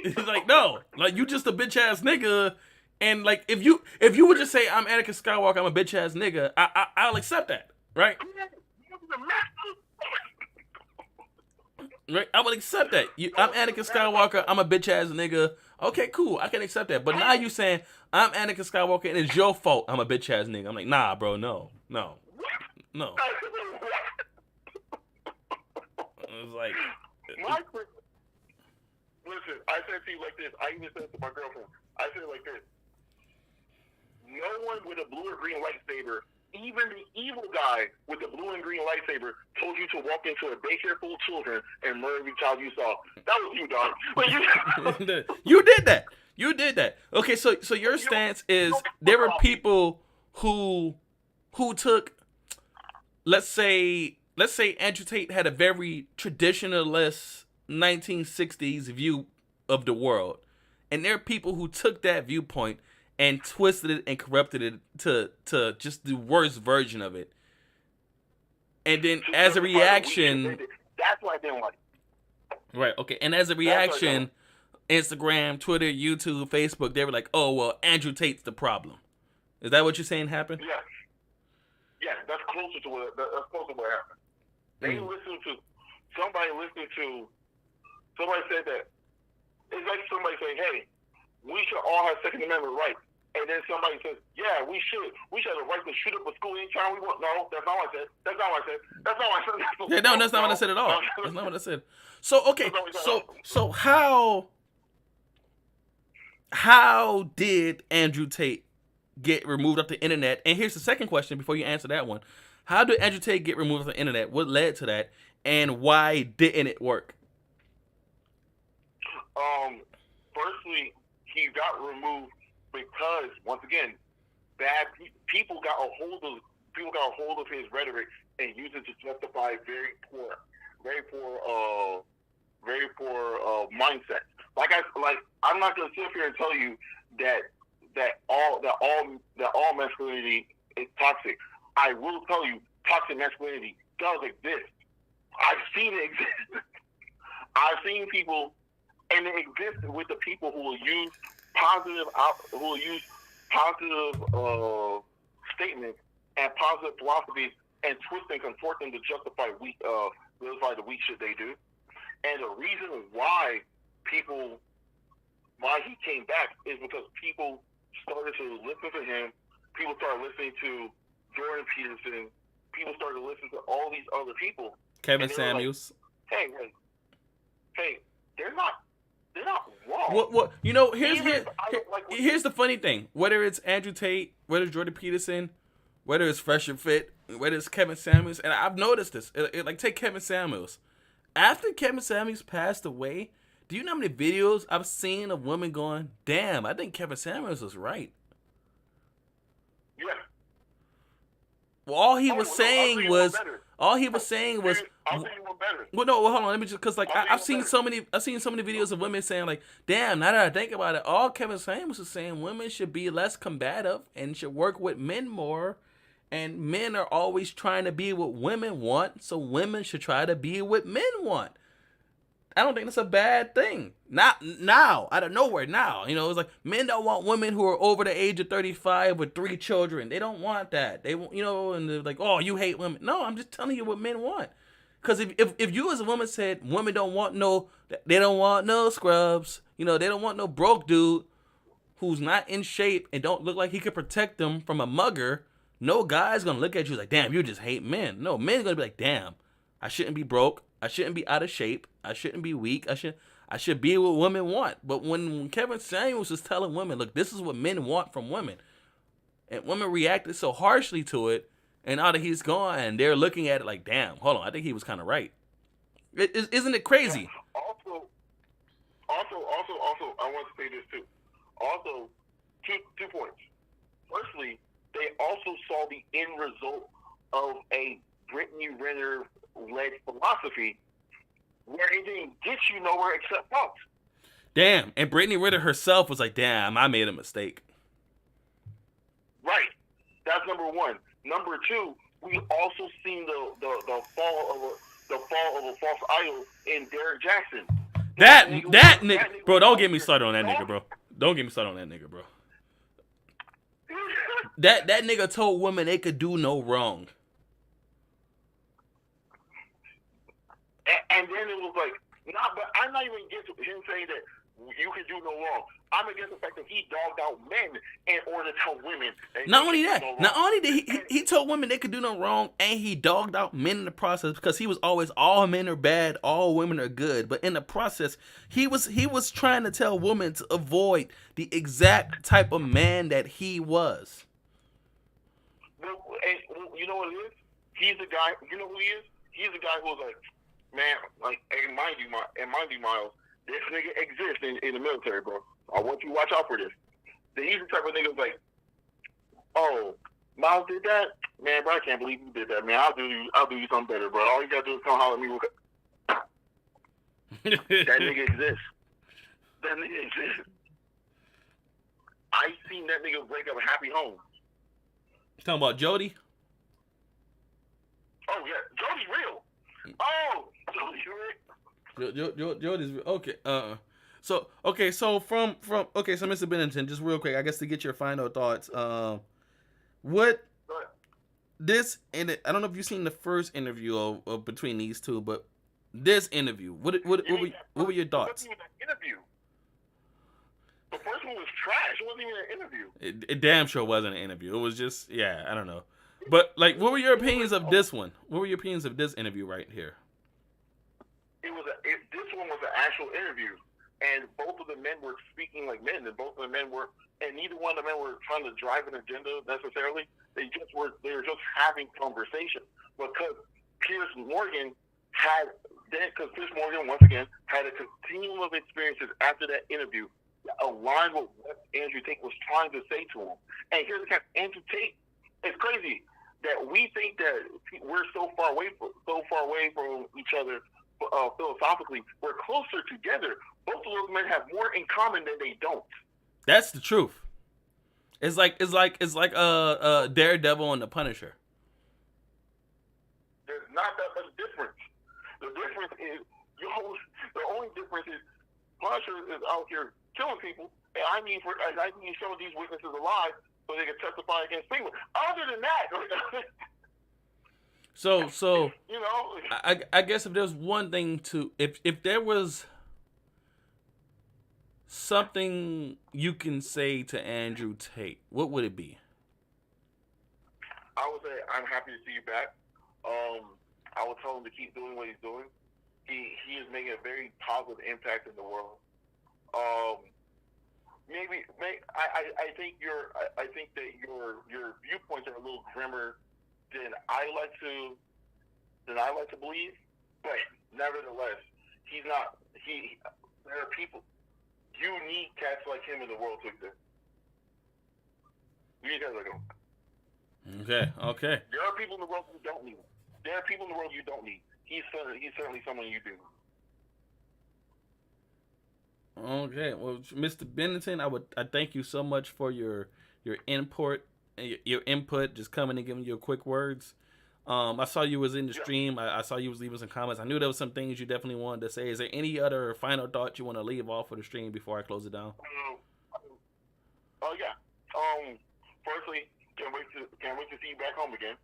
It's like no, like you just a bitch ass nigga, and like if you would just say I'm Anakin Skywalker, I'm a bitch ass nigga, I'll accept that, right? Right, I would accept that. I'm Anakin Skywalker, I'm a bitch ass nigga. Okay, cool, I can accept that. But now you saying I'm Anakin Skywalker and it's your fault I'm a bitch ass nigga. I'm like, nah, bro, no. It was like, listen, I said to you like this. I even said to my girlfriend. I said it like this. No one with a blue or green lightsaber, even the evil guy with the blue and green lightsaber, told you to walk into a daycare full of children and murder every child you saw. That was you, dog. You did that. Okay, so your stance is there were people who took, let's say Andrew Tate had a very traditionalist 1960s view of the world, and there are people who took that viewpoint and twisted it and corrupted it to just the worst version of it, and then as a reaction, that's why I didn't like it. Right, okay, and as a reaction, Instagram, Twitter, YouTube, Facebook, they were like, oh well, Andrew Tate's the problem. Is that what you're saying happened? Yes, that's closer to what happened. They listened to somebody said that it's like somebody saying, "Hey, we should all have Second Amendment rights," and then somebody says, "Yeah, we should. We should have the right to shoot up a school anytime we want." No, that's not what I said. That's not what I said. That's not what I said. That's not what I said at all. That's not what I said. So okay, so how did Andrew Tate get removed off the internet? And here's the second question before you answer that one. How did Andrew Tate get removed off the internet? What led to that? And why didn't it work? Firstly, he got removed because, once again, bad people got a hold of his rhetoric and used it to justify very poor mindset. I'm not gonna sit here and tell you that all masculinity is toxic. I will tell you, toxic masculinity does exist. I've seen it exist. I've seen people, and it exists with the people who will use positive statements and positive philosophies and twist and contort them to justify the weak shit they do. And the reason why he came back is because people started to listen to him people started listening to Jordan Peterson. People started listening to all these other people. Kevin And they were like, Samuels. hey, they're not wrong. What you know? Here's Even if I don't like what here's the funny thing. Whether it's Andrew Tate, whether it's Jordan Peterson, whether it's Fresh and Fit, whether it's Kevin Samuels, and I've noticed this. Like take Kevin Samuels. After Kevin Samuels passed away, do you know how many videos I've seen of women going, "Damn, I think Kevin Samuels was right." Yeah. Well, all he Oh, was no, I'll saying tell you was, one better. all he was saying was, I'll tell you one better. well, no, well, hold on, let me just, cause like I'll I've tell seen you so many videos of women saying like, "Damn, now that I think about it, all Kevin Samuels is saying women should be less combative and should work with men more, and men are always trying to be what women want, so women should try to be what men want." I don't think that's a bad thing. Not now, out of nowhere. Now, you know, it's like men don't want women who are over the age of 35 with 3 children. They don't want that. They want, you know, and they're like, "Oh, you hate women." No, I'm just telling you what men want. Because if you as a woman said women don't want they don't want no scrubs, you know, they don't want no broke dude who's not in shape and don't look like he could protect them from a mugger, no guy's gonna look at you like, "Damn, you just hate men." No, men's gonna be like, "Damn, I shouldn't be broke. I shouldn't be out of shape. I shouldn't be weak. I should be what women want." But when Kevin Samuels was telling women, "Look, this is what men want from women," and women reacted so harshly to it, and now that he's gone, and they're looking at it like, "Damn, hold on, I think he was kind of right." Isn't it crazy? Also, I want to say this too. Also, two points. Firstly, they also saw the end result of a Brittany Renner-led philosophy where it didn't get you nowhere except punks. Damn, and Brittany Renner herself was like, "Damn, I made a mistake." Right. That's number one. Number two, we also seen the fall of a false idol in Derek Jackson. That nigga, bro, don't get me started on that nigga, bro. Don't get me started on that nigga, bro. That nigga told women they could do no wrong. And then it was like, nah, but I'm not even against him saying that you can do no wrong. I'm against the fact that he dogged out men in order to tell women. That Not they only can that, do no wrong. not only did he told women they could do no wrong, and he dogged out men in the process because he was always all men are bad, all women are good. But in the process, he was trying to tell women to avoid the exact type of man that he was. Well, and you know what it is? He's the guy. You know who he is? He's the guy who was like, man, like, and mind you, Miles, this nigga exists in the military, bro. I want you to watch out for this. Then he's the type of nigga who's like, "Oh, Miles did that? Man, bro, I can't believe you did that, man. I'll do you something better, bro. All you gotta do is come holler at me." That nigga exists. That nigga exists. I seen that nigga break up a happy home. Talking about Jody? Oh yeah, Jody's real. Oh, Jody's real. Jody's okay. So from so Mr. Bennington, just real quick, I guess to get your final thoughts. What this and I don't know if you've seen the first interview of between these two, but this interview, what were your thoughts? It wasn't even an interview. The first one was trash. It wasn't even an interview. It damn sure wasn't an interview. It was just I don't know. But like, what were your opinions of this one? What were your opinions of this interview right here? This one was an actual interview, and both of the men were speaking like men, and both of the men were, and neither one of the men were trying to drive an agenda necessarily. They were just having conversation because Piers Morgan once again had a continuum of experiences after that interview that aligned with what Andrew Tate was trying to say to him. And here's the kind Andrew Tate. It's crazy that we think that we're so far away from each other philosophically. We're closer together. Both of those men have more in common than they don't. That's the truth. It's like Daredevil and the Punisher. There's not that much difference. The difference is the only difference is Punisher is out here killing people, and I need some of these witnesses alive so they can testify against people. Other than that, so you know, I guess if there's one thing to if there was something you can say to Andrew Tate, what would it be? I would say I'm happy to see you back. I would tell him to keep doing what he's doing. He is making a very positive impact in the world. I think that your viewpoints are a little grimmer than I like to believe, but nevertheless, he's not. There are people. You need cats like him in the world to exist. You need cats like him. Okay. There are people in the world you don't need. He's certainly someone you do. Okay, well, Mr. Bennington, I thank you so much for your input, just coming and giving your quick words. I saw you was in the stream. I saw you was leaving some comments. I knew there was some things you definitely wanted to say. Is there any other final thoughts you want to leave off for the stream before I close it down? Yeah. Firstly, can't wait to see you back home again.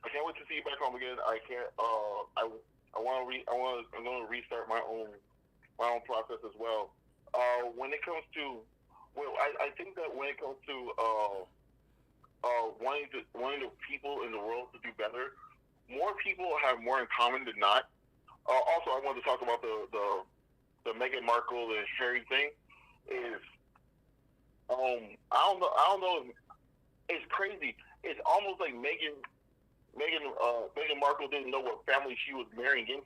I can't wait to see you back home again. I'm going to restart my own process as well. When it comes to, I think that when it comes to wanting the people in the world to do better, more people have more in common than not. Also, I wanted to talk about the Meghan Markle and Harry thing. I don't know. It's crazy. It's almost like Meghan Markle didn't know what family she was marrying into.